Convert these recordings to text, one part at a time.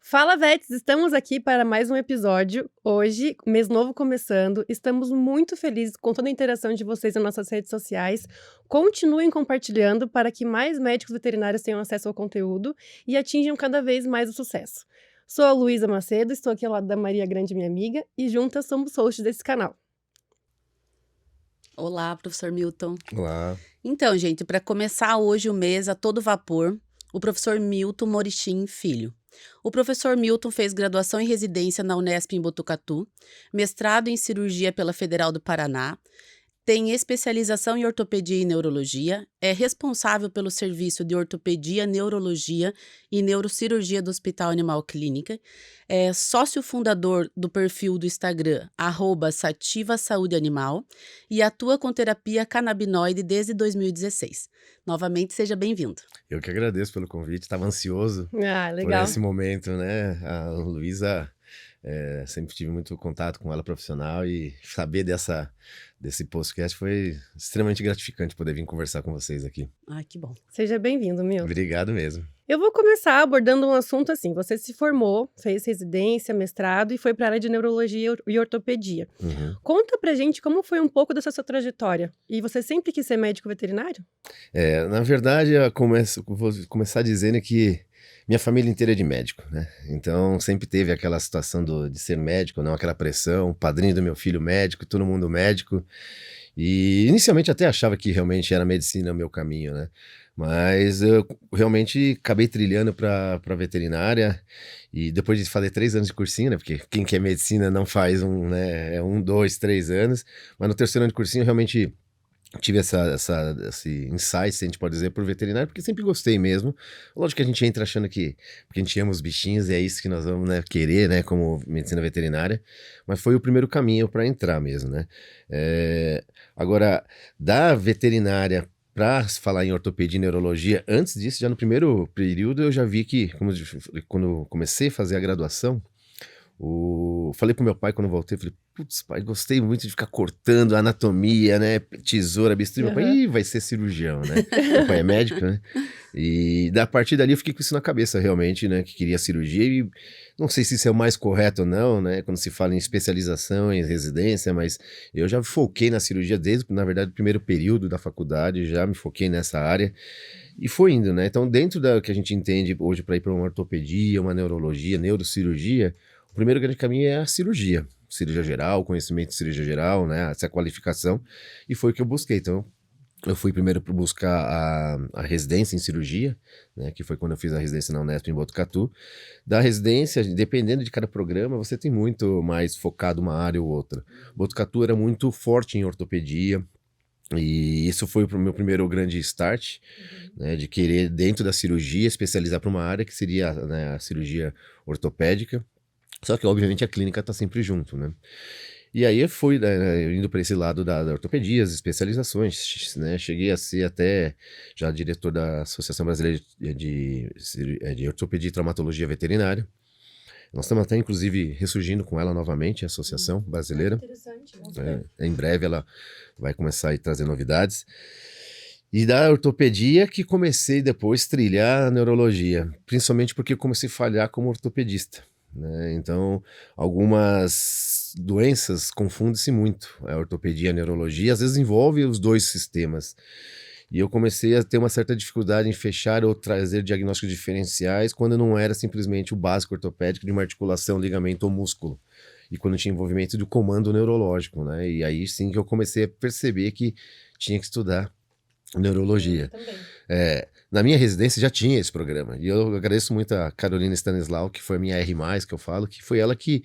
Fala, Vets! Estamos aqui para mais um episódio. Hoje, mês novo começando, estamos muito felizes com toda a interação de vocês nas nossas redes sociais. Continuem compartilhando para que mais médicos veterinários tenham acesso ao conteúdo e atinjam cada vez mais o sucesso. Sou a Luísa Macedo, estou aqui ao lado da Maria Grande, minha amiga, e juntas somos hosts desse canal. Olá, professor Milton. Olá. Então, gente, para começar hoje o mês a todo vapor, o professor Milton Morichim Filho. O professor Milton fez graduação em residência na Unesp em Botucatu, mestrado em cirurgia pela Federal do Paraná, tem especialização em ortopedia e neurologia, é responsável pelo serviço de ortopedia, neurologia e neurocirurgia do Hospital Animal Clínica, é sócio fundador do perfil do Instagram @Sativa Saúde Animal e atua com terapia canabinoide desde 2016. Novamente, seja bem-vindo. Eu que agradeço pelo convite, estava ansioso por Legal. esse momento, né? A Luísa, sempre tive muito contato com ela profissional e saber desse podcast foi extremamente gratificante poder vir conversar com vocês aqui. Ai, que bom. Seja bem-vindo, Milton. Obrigado mesmo. Eu vou começar abordando um assunto assim. Você se formou, fez residência, mestrado e foi para a área de neurologia e ortopedia. Uhum. Conta pra gente como foi um pouco dessa sua trajetória. E você sempre quis ser médico veterinário? Na verdade, vou começar dizendo que minha família inteira é de médico, né? Então sempre teve aquela situação de ser médico, não aquela pressão, padrinho do meu filho médico, todo mundo médico. E inicialmente até achava que realmente era medicina o meu caminho, né? Mas eu realmente acabei trilhando para veterinária e depois de fazer 3 anos de cursinho, né? Porque quem quer medicina não faz né? É 1, 2, 3 anos. Mas no 3º ano de cursinho eu realmente tive esse insight, se a gente pode dizer, por veterinário, porque sempre gostei mesmo. Lógico que a gente entra achando que porque a gente ama os bichinhos e é isso que nós vamos, né, querer, né, como medicina veterinária, mas foi o primeiro caminho para entrar mesmo, né. Agora, da veterinária para falar em ortopedia e neurologia, antes disso, já no primeiro período, eu já vi que, quando comecei a fazer a graduação, falei pro meu pai quando voltei, falei, putz, pai, gostei muito de ficar cortando anatomia, né, tesoura, bisturi. Meu pai, vai ser cirurgião, né? Meu pai é médico, né? E a partir dali eu fiquei com isso na cabeça realmente, né, que queria cirurgia e não sei se isso é o mais correto ou não, né, quando se fala em especialização, em residência, mas eu já foquei na cirurgia desde, na verdade, o primeiro período da faculdade, já me foquei nessa área. E foi indo, né? Então, dentro da que a gente entende hoje para ir para uma ortopedia, uma neurologia, neurocirurgia, o primeiro grande caminho é a cirurgia geral, conhecimento de cirurgia geral, né, essa qualificação, e foi o que eu busquei. Então, eu fui primeiro para buscar a residência em cirurgia, né, que foi quando eu fiz a residência na Unesp em Botucatu. Da residência, dependendo de cada programa, você tem muito mais focado uma área ou outra. Botucatu era muito forte em ortopedia, e isso foi o meu primeiro grande start, né, de querer, dentro da cirurgia, especializar para uma área que seria, né, a cirurgia ortopédica. Só que, obviamente, a clínica está sempre junto, né? E aí eu fui, né, indo para esse lado da ortopedia, as especializações, né? Cheguei a ser até já diretor da Associação Brasileira de Ortopedia e Traumatologia Veterinária. Nós estamos até, inclusive, ressurgindo com ela novamente, a Associação Brasileira. Interessante. Em breve ela vai começar a trazer novidades. E da ortopedia que comecei depois a trilhar a neurologia, principalmente porque eu comecei a falhar como ortopedista, né? Então, algumas doenças confundem-se muito, a ortopedia e a neurologia, às vezes envolve os dois sistemas. E eu comecei a ter uma certa dificuldade em fechar ou trazer diagnósticos diferenciais quando não era simplesmente o básico ortopédico de uma articulação, ligamento ou músculo. E quando tinha envolvimento do comando neurológico, né? E aí sim que eu comecei a perceber que tinha que estudar neurologia. Na minha residência já tinha esse programa. E eu agradeço muito a Carolina Stanislau, que foi a minha R+, que eu falo, que foi ela que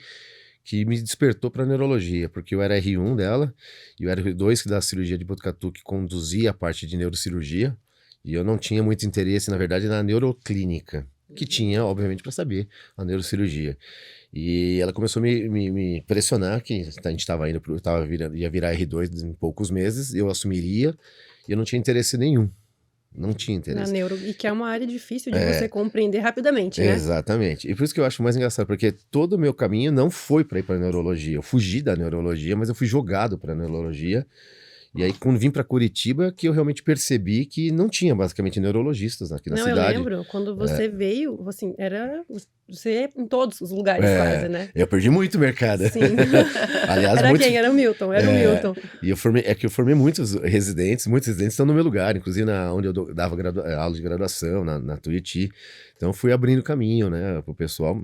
me despertou para neurologia, porque eu era R1 dela, e eu era R2 da cirurgia de Botucatu, que conduzia a parte de neurocirurgia, e eu não tinha muito interesse, na verdade, na neuroclínica, que tinha, obviamente, para saber a neurocirurgia. E ela começou a me pressionar, que a gente ia virar R2 em poucos meses, eu assumiria, e eu não tinha interesse nenhum. Não tinha interesse. Na neuro, e que é uma área difícil de você compreender rapidamente, né? Exatamente. E por isso que eu acho mais engraçado, porque todo o meu caminho não foi para ir para neurologia. Eu fugi da neurologia, mas eu fui jogado para neurologia. E aí, quando vim para Curitiba, que eu realmente percebi que não tinha basicamente neurologistas aqui na Não, cidade. eu lembro, quando você veio, assim, era você em todos os lugares quase, né? Eu perdi muito mercado. Sim. Aliás, Era muitos... quem? Era o Milton, era o Milton. E eu formei muitos residentes estão no meu lugar, inclusive onde eu dava aula de graduação, na Tuiuti. Então, fui abrindo caminho, né, pro pessoal.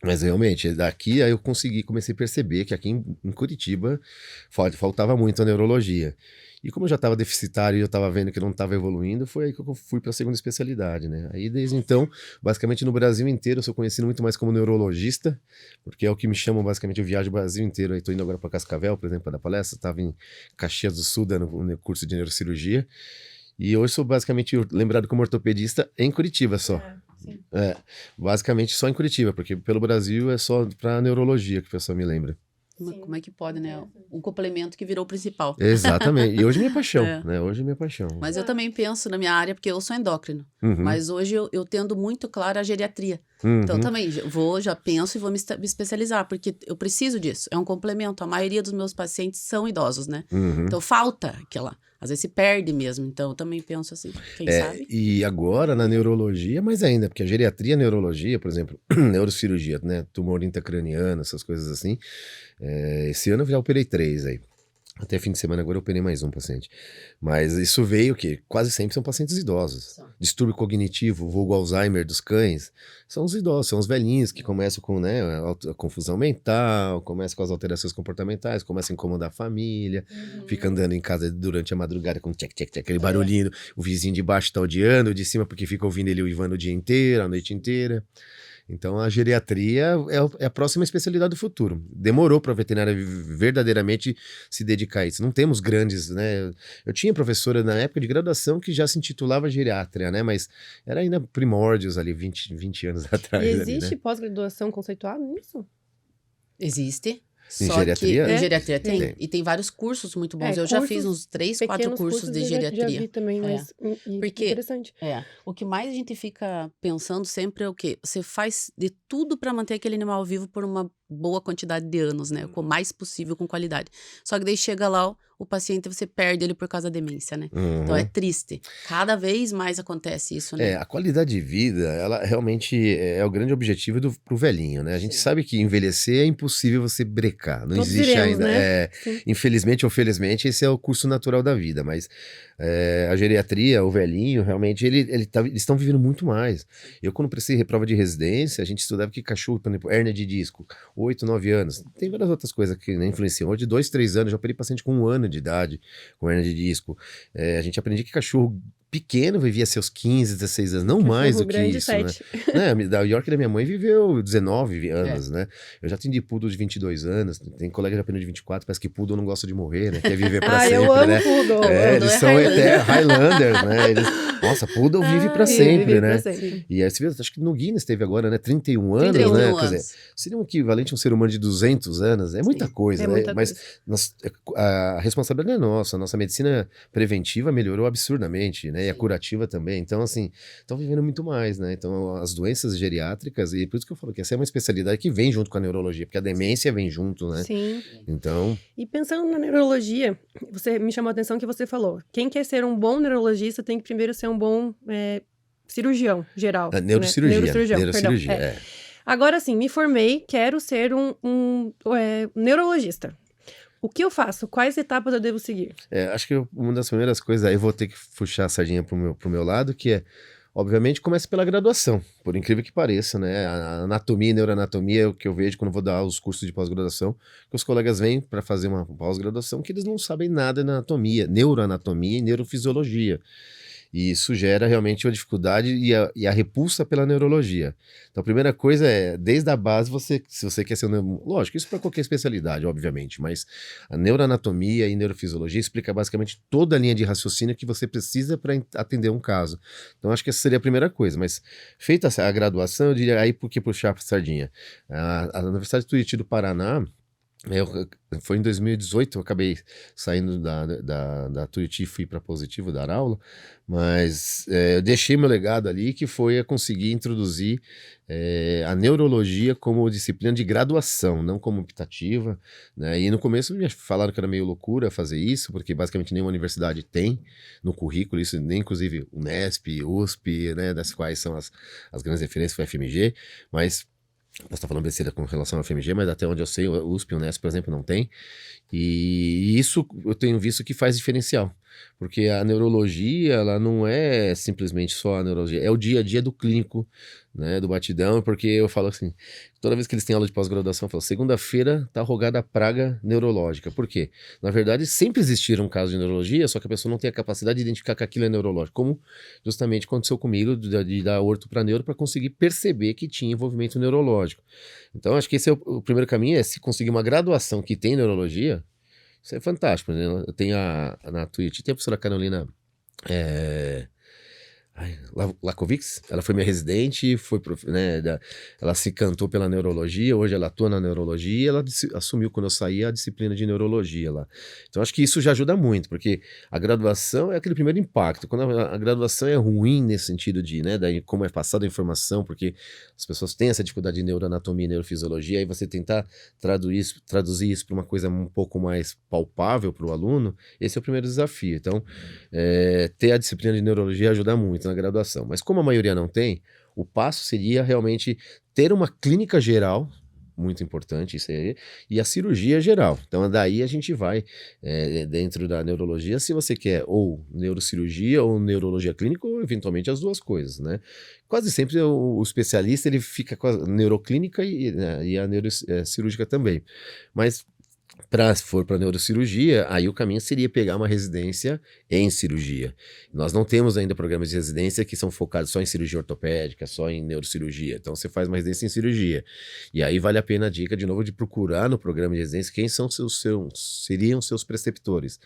Mas realmente, daqui aí eu comecei a perceber que aqui em Curitiba faltava muito a neurologia. E como eu já estava deficitário e eu estava vendo que não estava evoluindo, foi aí que eu fui para a segunda especialidade, né? Aí desde então, basicamente no Brasil inteiro, eu sou conhecido muito mais como neurologista, porque é o que me chamam basicamente, eu viajo o Brasil inteiro. Aí estou indo agora para Cascavel, por exemplo, para dar palestra, estava em Caxias do Sul dando um curso de neurocirurgia. E hoje sou basicamente lembrado como ortopedista em Curitiba só. Sim. Basicamente só em Curitiba, porque pelo Brasil é só para neurologia que o pessoal me lembra. Como é que pode, né? Um complemento que virou o principal. Exatamente. E hoje é minha paixão, É. né? Hoje é minha paixão. Mas eu também penso na minha área, porque eu sou endócrino. Uhum. Mas hoje eu tendo muito claro a geriatria. Uhum. Então também já penso e vou me especializar, porque eu preciso disso. É um complemento. A maioria dos meus pacientes são idosos, né? Uhum. Então falta aquela... Às vezes se perde mesmo. Então eu também penso assim, quem sabe? E agora na neurologia, mais ainda, porque a geriatria e a neurologia, por exemplo, neurocirurgia, né? Tumor intracraniano, essas coisas assim. Esse ano eu já operei 3 aí. Até fim de semana agora eu operei mais um paciente. Mas isso veio que quase sempre são pacientes idosos. Distúrbio cognitivo, vulgo Alzheimer dos cães, são os idosos, são os velhinhos que começam com, né, a confusão mental, começam com as alterações comportamentais, começam a incomodar a família, fica andando em casa durante a madrugada com tchac, tchac, tchac, aquele barulhinho, o vizinho de baixo tá odiando, o de cima porque fica ouvindo ele uivando o dia inteiro, a noite inteira. Então, a geriatria é a próxima especialidade do futuro. Demorou para a veterinária verdadeiramente se dedicar a isso. Não temos grandes, né? Eu tinha professora na época de graduação que já se intitulava geriátria, né? Mas era ainda primórdios ali, 20 anos atrás. E ali, existe né? pós-graduação conceituada nisso? Existe. Em Só geriatria? que em geriatria tem. Tem. E tem vários cursos muito bons. É, Eu já cursos, fiz uns 3, 4 Pequenos cursos de eu geriatria. já vi também, mas Porque- interessante. O que mais a gente fica pensando sempre é o quê? Você faz de tudo para manter aquele animal vivo por uma boa quantidade de anos, né? O mais possível, com qualidade. Só que daí chega lá, o paciente, você perde ele por causa da demência, né? Uhum. Então é triste. Cada vez mais acontece isso, né? A qualidade de vida, ela realmente é o grande objetivo pro velhinho, né? A gente sabe que envelhecer é impossível você brecar, não Todos existe iremos, ainda. né? Sim. Infelizmente ou felizmente, esse é o curso natural da vida, mas a geriatria, o velhinho, realmente, eles estão vivendo muito mais. Eu, quando prestei prova de residência, a gente estudava que cachorro, por exemplo, hérnia de disco, 8, 9 anos. Tem várias outras coisas que né, influenciam. Hoje, de 2, 3 anos, já operei paciente com 1 ano de idade, com hérnia de disco. A gente aprendia que cachorro pequeno vivia seus 15, 16 anos, não mais do que grande, isso, 7. né? Da York da minha mãe viveu 19 anos, né? Eu já atendi poodle de 22 anos, tem colega já apenas de 24, parece que poodle não gosta de morrer, né? Quer viver pra sempre, eu amo né? poodle. Eles são Highlanders, né? Nossa, poodle vive pra sempre, vive né? pra sempre. E aí, você vê, acho que no Guinness teve agora, né? 31 anos, 31 né? anos. Quer dizer, seria um equivalente a um ser humano de 200 anos, é muita coisa, é né? muita Mas a responsabilidade é nossa, a nossa medicina preventiva melhorou absurdamente, né? E a curativa também. Então, assim, estão vivendo muito mais, né? Então, as doenças geriátricas, e por isso que eu falo que essa é uma especialidade que vem junto com a neurologia, porque a demência vem junto, né? Sim. Então, E pensando na neurologia, você me chamou a atenção que você falou. Quem quer ser um bom neurologista tem que primeiro ser um bom cirurgião geral. neurocirurgia. Né? Neurocirurgia, perdão. Agora sim, me formei, quero ser um neurologista. O que eu faço? Quais etapas eu devo seguir? Acho que uma das primeiras coisas, aí eu vou ter que puxar a sardinha pro meu lado, que é, obviamente, começa pela graduação, por incrível que pareça, né? A anatomia e neuroanatomia é o que eu vejo quando eu vou dar os cursos de pós-graduação, que os colegas vêm para fazer uma pós-graduação que eles não sabem nada de anatomia, neuroanatomia e neurofisiologia. E isso gera realmente uma dificuldade e a repulsa pela neurologia. Então, a primeira coisa é, desde a base, se você quer ser lógico, isso para qualquer especialidade, obviamente, mas a neuroanatomia e neurofisiologia explica basicamente toda a linha de raciocínio que você precisa para atender um caso. Então, acho que essa seria a primeira coisa. Mas, feita a graduação, eu diria, aí por que puxar a sardinha? A Universidade de Tuiuti do Paraná, Foi em 2018, eu acabei saindo da Tuiuti e fui para Positivo dar aula, mas eu deixei meu legado ali, que foi a conseguir introduzir a neurologia como disciplina de graduação, não como optativa, né? E no começo me falaram que era meio loucura fazer isso, porque basicamente nenhuma universidade tem no currículo isso, nem inclusive Unesp, USP, né, das quais são as grandes referências, foi a FMG, mas posso estar falando besteira com relação ao FMG, mas até onde eu sei, o USP e o Unesp, por exemplo, não tem. E isso eu tenho visto que faz diferencial. Porque a neurologia, ela não é simplesmente só a neurologia, é o dia a dia do clínico, né, do batidão, porque eu falo assim, toda vez que eles têm aula de pós-graduação, eu falo, segunda-feira tá rogada a praga neurológica. Por quê? Na verdade, sempre existiram casos de neurologia, só que a pessoa não tem a capacidade de identificar que aquilo é neurológico, como justamente aconteceu comigo, de dar orto para neuro, para conseguir perceber que tinha envolvimento neurológico. Então, acho que esse é o primeiro caminho, é se conseguir uma graduação que tem neurologia, isso é fantástico, né? Eu tenho na Twitch, tem a professora Carolina Lakovics, ela foi minha residente, né, ela se encantou pela neurologia, hoje ela atua na neurologia e ela assumiu quando eu saí a disciplina de neurologia lá. Então acho que isso já ajuda muito, porque a graduação é aquele primeiro impacto. Quando a graduação é ruim nesse sentido de, né, daí como é passada a informação, porque as pessoas têm essa dificuldade de neuroanatomia e neurofisiologia, aí você tentar traduzir isso para uma coisa um pouco mais palpável para o aluno, esse é o primeiro desafio. Então, ter a disciplina de neurologia ajuda muito na graduação. Mas como a maioria não tem, o passo seria realmente ter uma clínica geral, muito importante isso aí, e a cirurgia geral. Então daí a gente vai dentro da neurologia, se você quer ou neurocirurgia ou neurologia clínica, ou eventualmente as duas coisas, né? Quase sempre o especialista ele fica com a neuroclínica e a neurocirúrgica também. Mas se for para neurocirurgia, aí o caminho seria pegar uma residência em cirurgia. Nós não temos ainda programas de residência que são focados só em cirurgia ortopédica, só em neurocirurgia. Então você faz uma residência em cirurgia. E aí vale a pena a dica, de novo, de procurar no programa de residência quem seriam seus preceptores,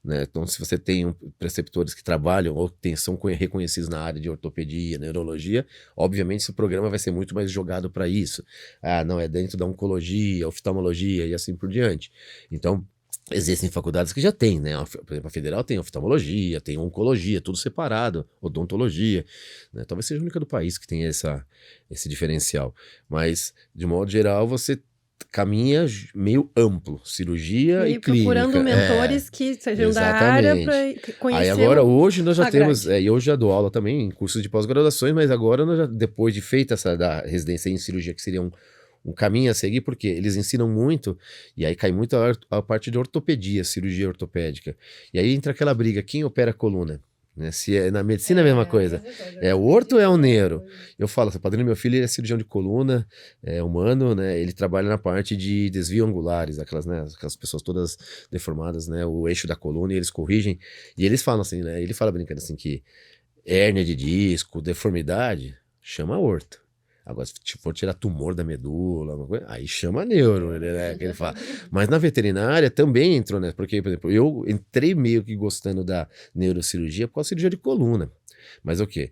né? Então, se você tem preceptores que trabalham ou são reconhecidos na área de ortopedia, neurologia, obviamente esse programa vai ser muito mais jogado para isso. Não, é dentro da oncologia, oftalmologia e assim por diante. Então, existem faculdades que já tem, né? Por exemplo, a Federal tem oftalmologia, tem oncologia, tudo separado, odontologia, né? Talvez seja a única do país que tem esse diferencial. Mas, de modo geral, você caminha meio amplo, cirurgia e clínica. Procurando mentores que sejam da área para conhecer. Aí agora, hoje nós já temos, e hoje já dou aula também em cursos de pós-graduações, mas agora, depois de feita essa da residência em cirurgia, que seria um caminho a seguir, porque eles ensinam muito, e aí cai muito a parte de ortopedia, cirurgia ortopédica. E aí entra aquela briga, quem opera a coluna? Né? Se na medicina é a mesma coisa. É o orto ou é o neuro? Eu falo, o padrinho do meu filho ele é cirurgião de coluna, humano, né? Ele trabalha na parte de desvio angulares, aquelas pessoas todas deformadas, né? O eixo da coluna, e eles corrigem. E eles falam assim, né? Ele fala brincando assim que hérnia de disco, deformidade, chama orto. Agora, se for tirar tumor da medula, aí chama neuro, né, que ele fala. Mas na veterinária também entrou, né? Porque, por exemplo, eu entrei meio que gostando da neurocirurgia por causa da cirurgia de coluna. Mas o quê?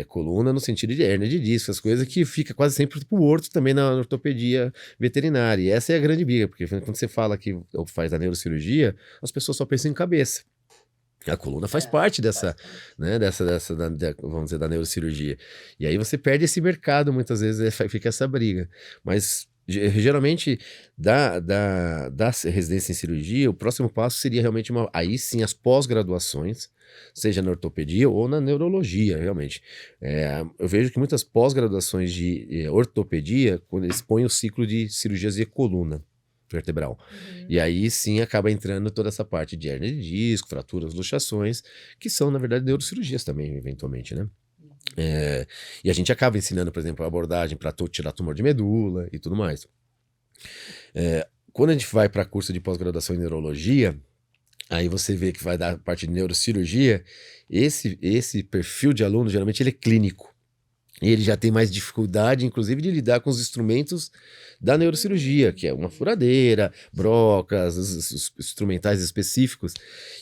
Coluna no sentido de hérnia de disco, as coisas que fica quase sempre pro orto também na ortopedia veterinária. E essa é a grande briga, porque quando você fala que faz a neurocirurgia, as pessoas só pensam em cabeça. A coluna faz parte né, vamos dizer, da neurocirurgia. E aí você perde esse mercado, muitas vezes fica essa briga. Mas, geralmente, da residência em cirurgia, o próximo passo seria realmente aí sim as pós-graduações, seja na ortopedia ou na neurologia, realmente. Eu vejo que muitas pós-graduações de ortopedia, quando eles põem o ciclo de cirurgias de coluna vertebral. E aí sim acaba entrando toda essa parte de hérnia de disco, fraturas, luxações, que são, na verdade, neurocirurgias também, eventualmente, né? E a gente acaba ensinando, por exemplo, a abordagem para tirar tumor de medula e tudo mais. Quando a gente vai para curso de pós-graduação em neurologia, aí você vê que vai dar parte de neurocirurgia, esse perfil de aluno, geralmente, ele é clínico. E ele já tem mais dificuldade, inclusive, de lidar com os instrumentos da neurocirurgia, que é uma furadeira, brocas, os instrumentais específicos.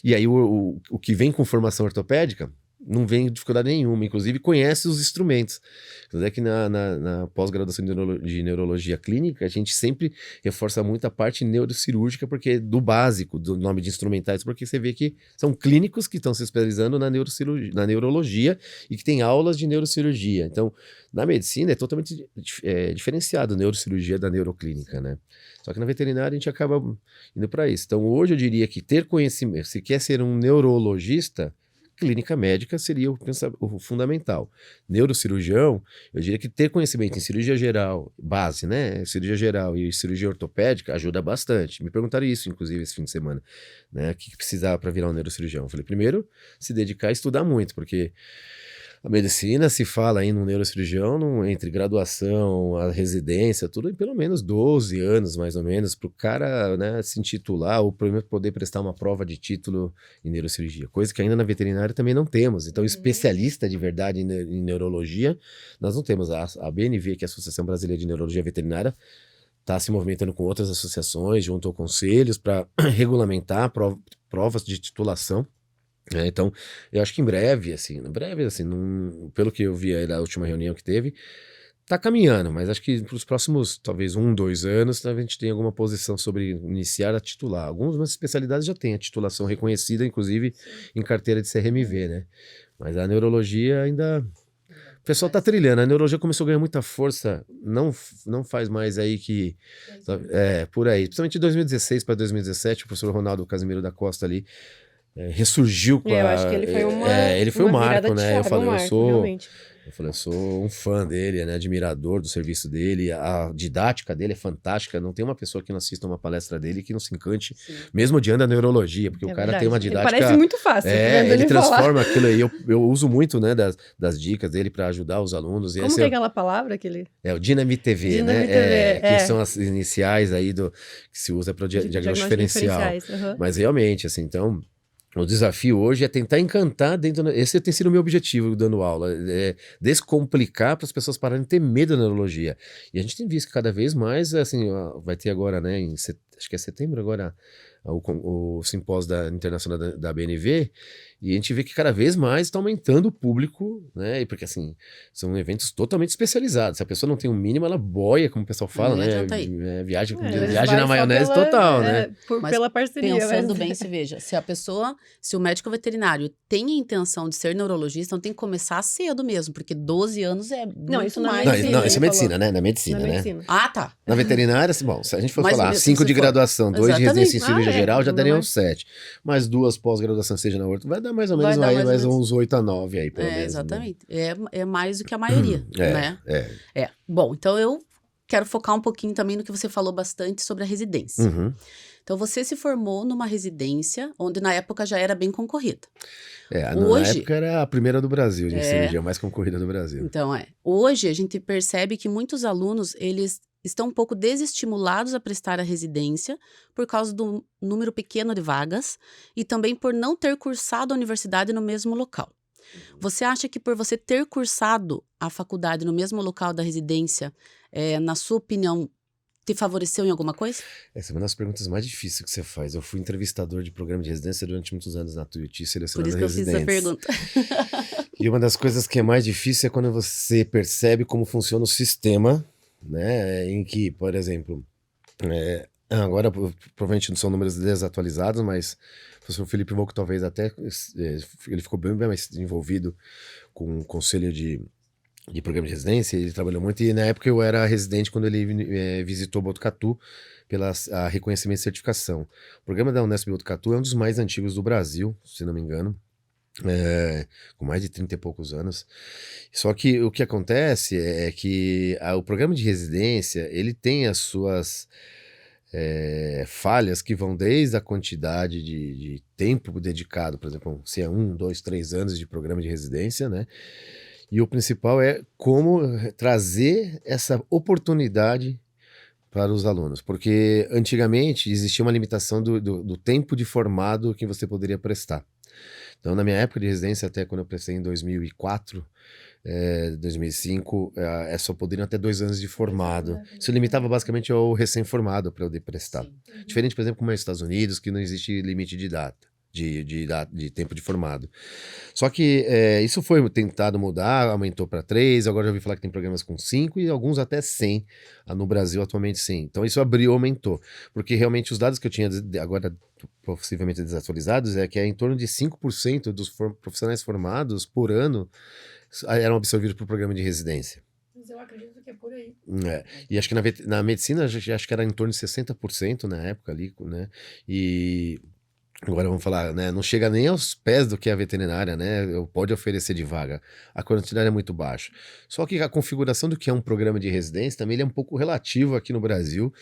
E aí o que vem com formação ortopédica não vem dificuldade nenhuma, inclusive conhece os instrumentos. Tanto é que na pós-graduação de neurologia clínica, a gente sempre reforça muito a parte neurocirúrgica, porque do básico, do nome de instrumentais, porque você vê que são clínicos que estão se especializando na neurologia e que tem aulas de neurocirurgia. Então, na medicina é totalmente diferenciado a neurocirurgia da neuroclínica, né? Só que na veterinária a gente acaba indo para isso. Então, hoje eu diria que ter conhecimento, se quer ser um neurologista, clínica médica seria o fundamental. Neurocirurgião, eu diria que ter conhecimento em cirurgia geral, base, né? Cirurgia geral e cirurgia ortopédica ajuda bastante. Me perguntaram isso, inclusive, esse fim de semana, né? O que precisava para virar um neurocirurgião? Eu falei, primeiro, se dedicar a estudar muito, porque a medicina se fala aí no neurocirurgião, entre graduação, a residência, tudo em pelo menos 12 anos, mais ou menos, para o cara, né, se intitular ou poder prestar uma prova de título em neurocirurgia, coisa que ainda na veterinária também não temos. Então, especialista de verdade em neurologia, nós não temos. A BNV, que é a Associação Brasileira de Neurologia Veterinária, está se movimentando com outras associações, junto a conselhos, para regulamentar provas de titulação. Então, eu acho que em breve, assim, pelo que eu vi aí da última reunião que teve, tá caminhando, mas acho que para os próximos, talvez 2 anos, a gente tem alguma posição sobre iniciar a titular. Algumas especialidades já têm a titulação reconhecida, inclusive em carteira de CRMV, né? Mas a neurologia ainda... O pessoal tá trilhando, a neurologia começou a ganhar muita força, não faz mais aí que... por aí. Principalmente de 2016 para 2017, o professor Ronaldo Casimiro da Costa ali, ressurgiu com eu acho que ele foi ele foi um marco, né? Eu falei, realmente. eu sou um fã dele, né? Admirador do serviço dele, a didática dele é fantástica, não tem uma pessoa que não assista uma palestra dele que não se encante, mesmo odiando a neurologia, porque o cara tem uma didática... Ele parece muito fácil. Ele transforma aquilo aí, eu uso muito, né, das dicas dele para ajudar os alunos. Como que é aquela palavra que ele... É o DINAMI-TV, né? Que são as iniciais aí que se usa para o diagnóstico diferencial. Mas realmente, assim, então... O desafio hoje é tentar encantar esse tem sido o meu objetivo dando aula, descomplicar para as pessoas pararem de ter medo da neurologia. E a gente tem visto que cada vez mais, assim, vai ter agora, né, acho que é setembro agora, o simpósio internacional da BNV, e a gente vê que cada vez mais está aumentando o público, né? Porque assim, são eventos totalmente especializados. Se a pessoa não tem um mínimo, ela boia, como o pessoal fala, né? Viagem na maionese total, né? Pela parceria. Pensando bem, se veja, se o médico veterinário tem a intenção de ser neurologista, então tem que começar cedo mesmo, porque 12 anos é muito isso mais. Não, isso é medicina, né? Na medicina, né? Ah, tá. Na veterinária, bom, se a gente for falar 5 de graduação, 2 de residência em cirurgia geral, já daria uns 7. Mais 2 pós-graduação, seja na outra, vai dar mais ou menos mais uns 8 a 9 aí, pelo menos. Exatamente. Né? É mais do que a maioria, né? Bom, então eu quero focar um pouquinho também no que você falou bastante sobre a residência. Uhum. Então, você se formou numa residência onde na época já era bem concorrida. Na época era a primeira do Brasil de cirurgia, mais concorrida do Brasil. Então, hoje a gente percebe que muitos alunos, eles estão um pouco desestimulados a prestar a residência por causa do número pequeno de vagas e também por não ter cursado a universidade no mesmo local. Você acha que por você ter cursado a faculdade no mesmo local da residência, na sua opinião, te favoreceu em alguma coisa? Essa é uma das perguntas mais difíceis que você faz. Eu fui entrevistador de programa de residência durante muitos anos na Tuiuti, selecionando residentes. Por isso que eu fiz essa pergunta. E uma das coisas que é mais difícil é quando você percebe como funciona o sistema, né? Em que, por exemplo, agora provavelmente não são números desatualizados, mas o professor Felipe Volco talvez até ele ficou bem mais envolvido com o conselho de programa de residência, ele trabalhou muito, e na época eu era residente quando ele visitou Botucatu pela reconhecimento e certificação. O programa da Unesp Botucatu é um dos mais antigos do Brasil, se não me engano, com mais de 30 e poucos anos. Só que o que acontece é que o programa de residência, ele tem as suas falhas que vão desde a quantidade de tempo dedicado, por exemplo, se é 1, 2, 3 anos de programa de residência, né? E o principal é como trazer essa oportunidade para os alunos, porque antigamente existia uma limitação do tempo de formado que você poderia prestar. Então, na minha época de residência, até quando eu prestei em 2004, 2005, só poderiam até 2 anos de formado. Isso limitava basicamente ao recém-formado para eu poder prestar. Diferente, por exemplo, como é nos Estados Unidos, que não existe limite de data. de tempo de formado. Só que isso foi tentado mudar, aumentou para 3, agora já ouvi falar que tem programas com 5 e alguns até 100, no Brasil atualmente sim. Então isso abriu, aumentou, porque realmente os dados que eu tinha agora possivelmente desatualizados é que em torno de 5% dos profissionais formados por ano eram absorvidos para o programa de residência. Mas eu acredito que é por aí. E acho que na medicina, acho que era em torno de 60% na época ali, né? E agora vamos falar, né? Não chega nem aos pés do que é a veterinária, né? Pode oferecer de vaga. A quantidade é muito baixa. Só que a configuração do que é um programa de residência também ele é um pouco relativo aqui no Brasil,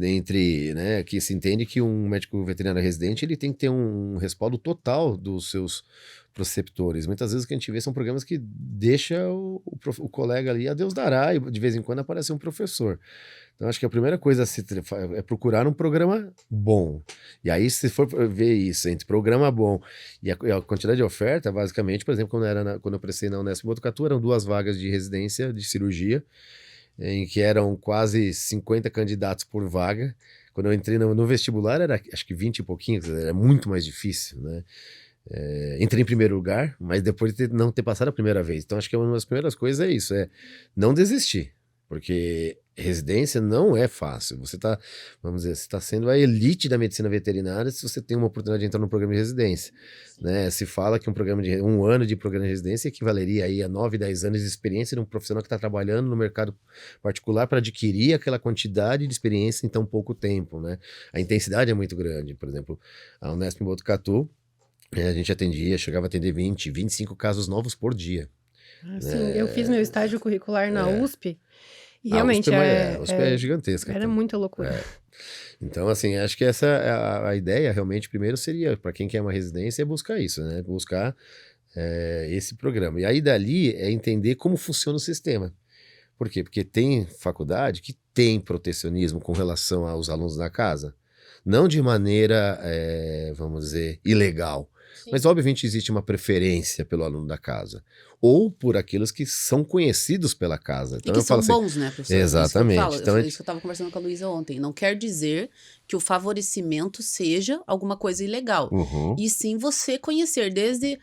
entre, né? Que se entende que um médico veterinário residente ele tem que ter um respaldo total dos seus preceptores. Muitas vezes o que a gente vê são programas que deixa o colega ali, a Deus dará, e de vez em quando aparece um professor. Então, acho que a primeira coisa é procurar um programa bom. E aí, se for ver isso, entre programa bom e a quantidade de oferta, basicamente, por exemplo, quando eu prestei na Unesp Botucatu, eram 2 vagas de residência de cirurgia, em que eram quase 50 candidatos por vaga. Quando eu entrei no vestibular, era acho que 20 e pouquinho, era muito mais difícil, né? Entrei em primeiro lugar, mas depois de não ter passado a primeira vez. Então, acho que uma das primeiras coisas é isso, não desistir. Porque residência não é fácil. Você está sendo a elite da medicina veterinária se você tem uma oportunidade de entrar num programa de residência. Né? Se fala que um ano de programa de residência equivaleria aí a 9, 10 anos de experiência de um profissional que está trabalhando no mercado particular para adquirir aquela quantidade de experiência em tão pouco tempo. Né? A intensidade é muito grande. Por exemplo, a Unesp em Botucatu, a gente chegava a atender 20, 25 casos novos por dia. Sim, eu fiz meu estágio curricular na USP e realmente a USP é gigantesca. Era muita loucura. Então, assim, acho que essa é a ideia realmente, primeiro seria, para quem quer uma residência, é buscar isso, né? Buscar esse programa. E aí dali é entender como funciona o sistema. Por quê? Porque tem faculdade que tem protecionismo com relação aos alunos da casa. Não de maneira, vamos dizer, ilegal. Sim. Mas, obviamente, existe uma preferência pelo aluno da casa. Ou por aqueles que são conhecidos pela casa. Então, e que são bons, né, professor? Exatamente. Isso que eu estava conversando com a Luísa ontem. Não quer dizer que o favorecimento seja alguma coisa ilegal. Uhum. E sim você conhecer desde...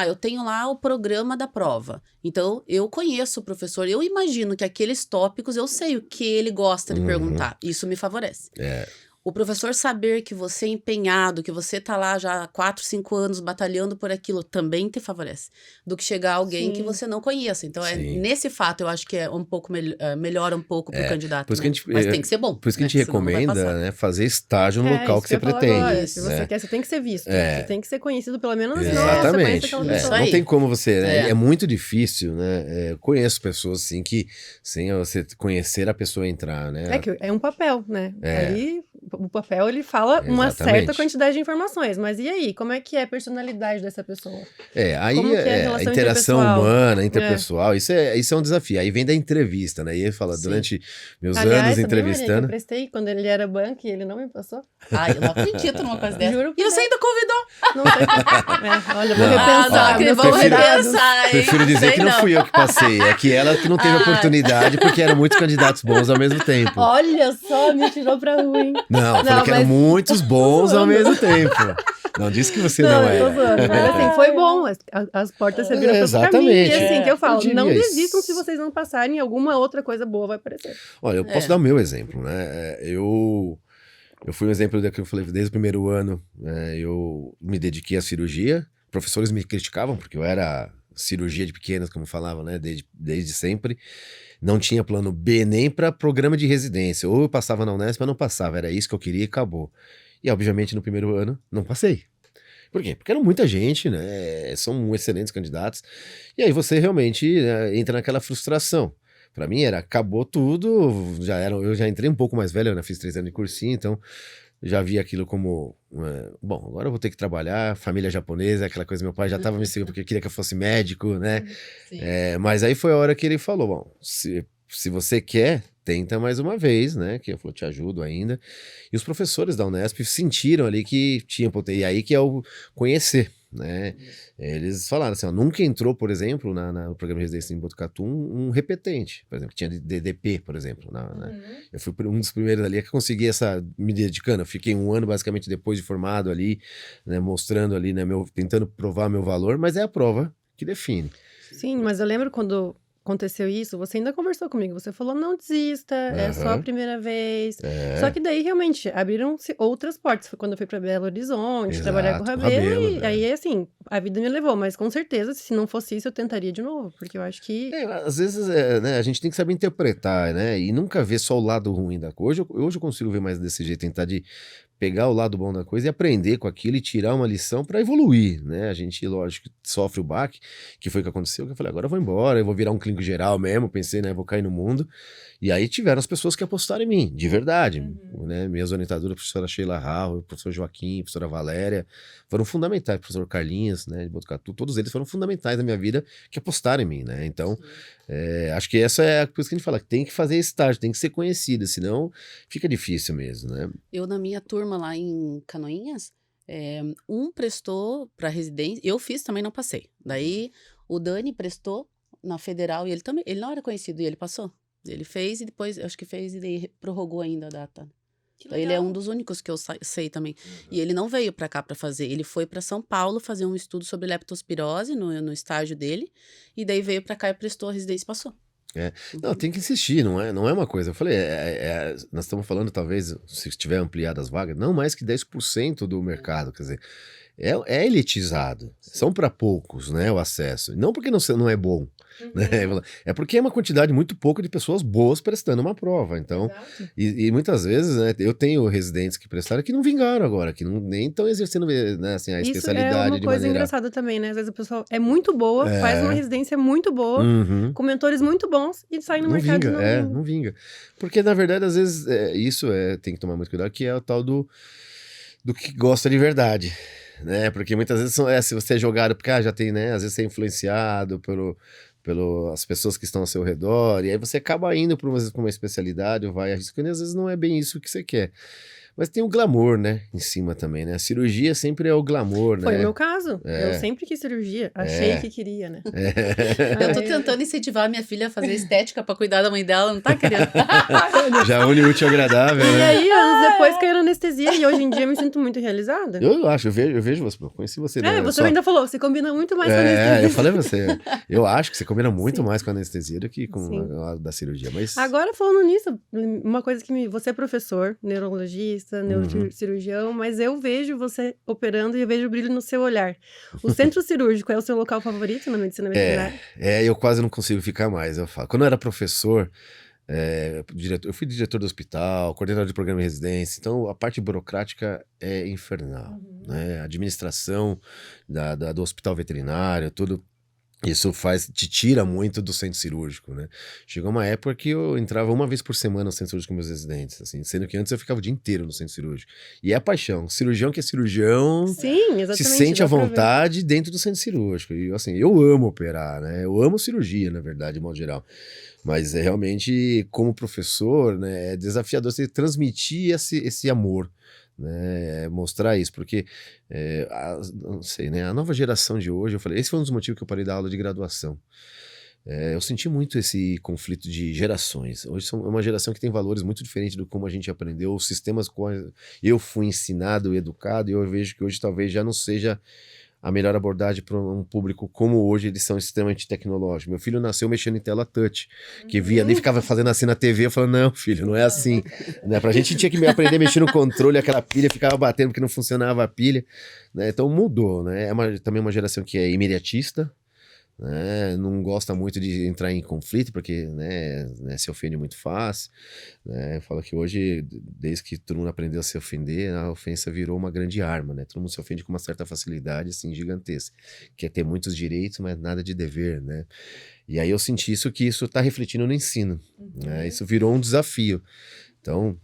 eu tenho lá o programa da prova. Então, eu conheço o professor. Eu imagino que aqueles tópicos, eu sei o que ele gosta de perguntar. Isso me favorece. O professor saber que você é empenhado, que você tá lá já há 4, 5 anos batalhando por aquilo, também te favorece. Do que chegar alguém que você não conheça. Então, nesse fato, eu acho que é um pouco melhora um pouco pro candidato. Por isso que a gente, mas tem que ser bom. Por isso que a gente recomenda, né, fazer estágio no local que você pretende. Agora, se você quer, você tem que ser visto. Você tem que ser conhecido, pelo menos. Exatamente. Não tem como você... Né? É muito difícil, né? Conheço pessoas, assim, que sem você conhecer a pessoa entrar, né? É um papel, né? Aí... O papel, ele fala uma certa quantidade de informações, mas e aí? Como é que é a personalidade dessa pessoa? Aí a interação humana, interpessoal, isso é um desafio. Aí vem da entrevista, né? E ele fala, durante meus anos entrevistando... Eu prestei quando ele era banco e ele não me passou. Eu não acredito numa coisa dessa. Juro. E você ainda convidou? Não sei. Olha, vou repensar. Vamos repensar, hein? Prefiro dizer que não fui eu que passei, é que ela que não teve oportunidade, porque eram muitos candidatos bons ao mesmo tempo. Olha só, me tirou pra ruim. Não, falei que eram muitos bons ao mesmo tempo. Não disse que você não é. Tô zoando, mas assim, foi bom. As portas se abriram pra mim. E assim, que eu falo, não desistam se vocês não passarem, alguma outra coisa boa vai aparecer. Olha, eu posso dar o meu exemplo, né? Eu fui um exemplo daquilo que eu falei, desde o primeiro ano, eu me dediquei à cirurgia. Professores me criticavam, porque eu era cirurgia de pequenas, como falavam, né? Desde sempre. Não tinha plano B nem para programa de residência. Ou eu passava na Unesp, mas não passava. Era isso que eu queria e acabou. E, obviamente, no primeiro ano, não passei. Por quê? Porque era muita gente, né? São excelentes candidatos. E aí você realmente entra naquela frustração. Para mim acabou tudo. Eu já entrei um pouco mais velho, eu fiz 3 anos de cursinho, então já vi aquilo como... bom, agora eu vou ter que trabalhar, família japonesa, aquela coisa, meu pai já estava me seguindo porque queria que eu fosse médico, né? Mas aí foi a hora que ele falou, bom, se você quer, tenta mais uma vez, né? Que eu falei, te ajudo ainda. E os professores da Unesp sentiram ali que tinha potencial, e aí que é o conhecer, né? Eles falaram assim, ó, nunca entrou, por exemplo, no programa de residência em Botucatu um repetente, por exemplo, que tinha DDP, por exemplo. Eu fui um dos primeiros ali que consegui me dedicando. Eu fiquei 1 ano, basicamente, depois de formado ali, né, mostrando ali, né, tentando provar meu valor, mas é a prova que define. Sim, mas eu lembro quando aconteceu isso, você ainda conversou comigo. Você falou, não desista, é só a primeira vez. Só que daí, realmente, abriram-se outras portas. Foi quando eu fui para Belo Horizonte, trabalhar com o Rabelo. E aí, assim, a vida me levou. Mas, com certeza, se não fosse isso, eu tentaria de novo. Porque eu acho que... às vezes, né, a gente tem que saber interpretar, né? E nunca ver só o lado ruim da coisa. Hoje eu consigo ver mais desse jeito, tentar de pegar o lado bom da coisa e aprender com aquilo e tirar uma lição para evoluir, né? A gente, lógico, sofre o baque, que foi o que aconteceu, que eu falei, agora eu vou embora, eu vou virar um clínico geral mesmo, pensei, né, vou cair no mundo. E aí tiveram as pessoas que apostaram em mim, de verdade, né? Minhas orientadoras, a professora Sheila Rau, o professor Joaquim, a professora Valéria, foram fundamentais, o professor Carlinhos, né, de Botucatu, todos eles foram fundamentais na minha vida, que apostaram em mim, né? Então, acho que essa é a coisa que a gente fala, que tem que fazer estágio, tem que ser conhecido, senão fica difícil mesmo, né? Eu, na minha turma lá em Canoinhas, um prestou para residência, eu fiz também, não passei. Daí o Dani prestou na Federal e ele também, ele não era conhecido e ele passou. Ele fez e depois, acho que fez e daí prorrogou ainda a data. Então, ele é um dos únicos que eu sei também. E ele não veio para cá para fazer, ele foi para São Paulo fazer um estudo sobre leptospirose no estágio dele, e daí veio para cá e prestou a residência e passou. Não, tem que insistir, não é uma coisa. Eu falei, nós estamos falando, talvez, se tiver ampliado as vagas, não mais que 10% do mercado, quer dizer, é elitizado, são para poucos, né, o acesso, não porque não é bom, né? É porque é uma quantidade muito pouca de pessoas boas prestando uma prova, então, e muitas vezes, né, eu tenho residentes que prestaram que não vingaram agora, que nem estão exercendo, né, assim, a especialidade de maneira... Isso é uma coisa engraçada também, né, às vezes a pessoa é muito boa, faz uma residência muito boa, com mentores muito bons e sai no mercado vinga, não vinga, porque na verdade às vezes tem que tomar muito cuidado, que é o tal do que gosta de verdade, né? Porque muitas vezes se você é jogado, porque já tem, né? Às vezes você é influenciado pelas pessoas que estão ao seu redor, e aí você acaba indo para uma especialidade, ou vai arriscando, e às vezes não é bem isso que você quer. Mas tem o glamour, né, em cima também, né? A cirurgia sempre é o glamour, né? Foi o meu caso. Eu sempre quis cirurgia. Achei que queria, né? Eu tô tentando incentivar a minha filha a fazer estética pra cuidar da mãe dela, não tá querendo. Já une o útil ao agradável, né? E aí, anos depois caiu na anestesia, e hoje em dia eu me sinto muito realizada. Eu acho, eu vejo você, eu conheci você. Né? Você ainda falou, você combina muito mais com a anestesia. Eu falei você. Eu acho que você combina muito mais com a anestesia do que com a da cirurgia, mas... Agora, falando nisso, uma coisa que você é professor, neurologista, neurocirurgião, mas eu vejo você operando e eu vejo o brilho no seu olhar. O centro cirúrgico é o seu local favorito na medicina veterinária? Eu quase não consigo ficar mais, eu falo. Quando eu era professor, eu fui diretor do hospital, coordenador de programa de residência, então a parte burocrática é infernal, né? A administração do hospital veterinário, tudo. Isso te tira muito do centro cirúrgico, né? Chegou uma época que eu entrava uma vez por semana no centro cirúrgico com meus residentes, assim, sendo que antes eu ficava o dia inteiro no centro cirúrgico. E é a paixão. Cirurgião que é cirurgião, sim, exatamente, se sente à vontade dentro do centro cirúrgico. E assim, eu amo operar, né? Eu amo cirurgia, na verdade, de modo geral. Mas realmente, como professor, né, é desafiador você transmitir esse amor, né, mostrar isso, porque não sei, né, a nova geração de hoje, eu falei, esse foi um dos motivos que eu parei da aula de graduação. Eu senti muito esse conflito de gerações. Hoje é uma geração que tem valores muito diferentes do como a gente aprendeu, os sistemas com eu fui ensinado e educado, e eu vejo que hoje talvez já não seja a melhor abordagem para um público como hoje, eles são extremamente tecnológicos. Meu filho nasceu mexendo em tela touch, que via ali, ficava fazendo assim na TV, eu falava, não, filho, não é assim. Né? Pra gente tinha que aprender a mexer no controle, aquela pilha ficava batendo porque não funcionava a pilha. Né? Então mudou, né? Também uma geração que é imediatista, né? Não gosta muito de entrar em conflito, porque né, se ofende muito fácil. Né? Fala que hoje, desde que todo mundo aprendeu a se ofender, a ofensa virou uma grande arma. Né? Todo mundo se ofende com uma certa facilidade assim, gigantesca. Quer ter muitos direitos, mas nada de dever. Né? E aí eu senti que isso está refletindo no ensino. Né? Isso virou um desafio. Então...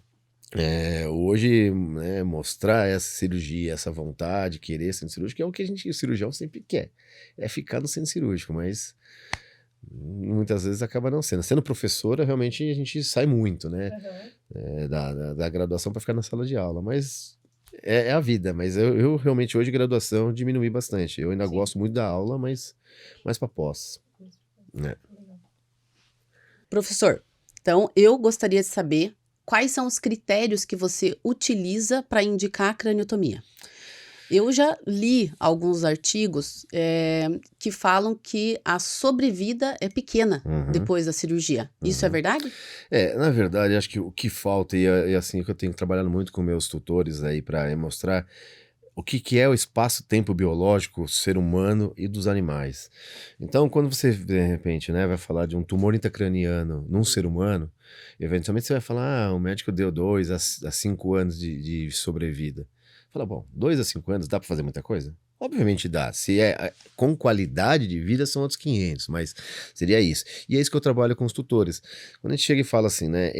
hoje, né, mostrar essa cirurgia, essa vontade, querer centro cirúrgico, é o que o cirurgião sempre quer, é ficar no centro cirúrgico, mas muitas vezes acaba não sendo. Sendo professora, realmente a gente sai muito, né, da graduação para ficar na sala de aula, mas é a vida, mas eu realmente hoje graduação diminui bastante. Eu ainda Sim. gosto muito da aula, mas mais para pós, né? Professor, então eu gostaria de saber quais são os critérios que você utiliza para indicar a craniotomia. Eu já li alguns artigos que falam que a sobrevida é pequena Uhum. depois da cirurgia. Isso é verdade? Na verdade, acho que o que falta, e assim que eu tenho trabalhado muito com meus tutores aí para mostrar o que é o espaço-tempo biológico, ser humano e dos animais. Então, quando você, de repente, né, vai falar de um tumor intracraniano num ser humano, eventualmente você vai falar, o médico deu 2 a 5 anos de sobrevida. Fala, bom, 2 a 5 anos dá para fazer muita coisa? Obviamente dá. Se com qualidade de vida são outros 500, mas seria isso. E é isso que eu trabalho com os tutores. Quando a gente chega e fala assim, né,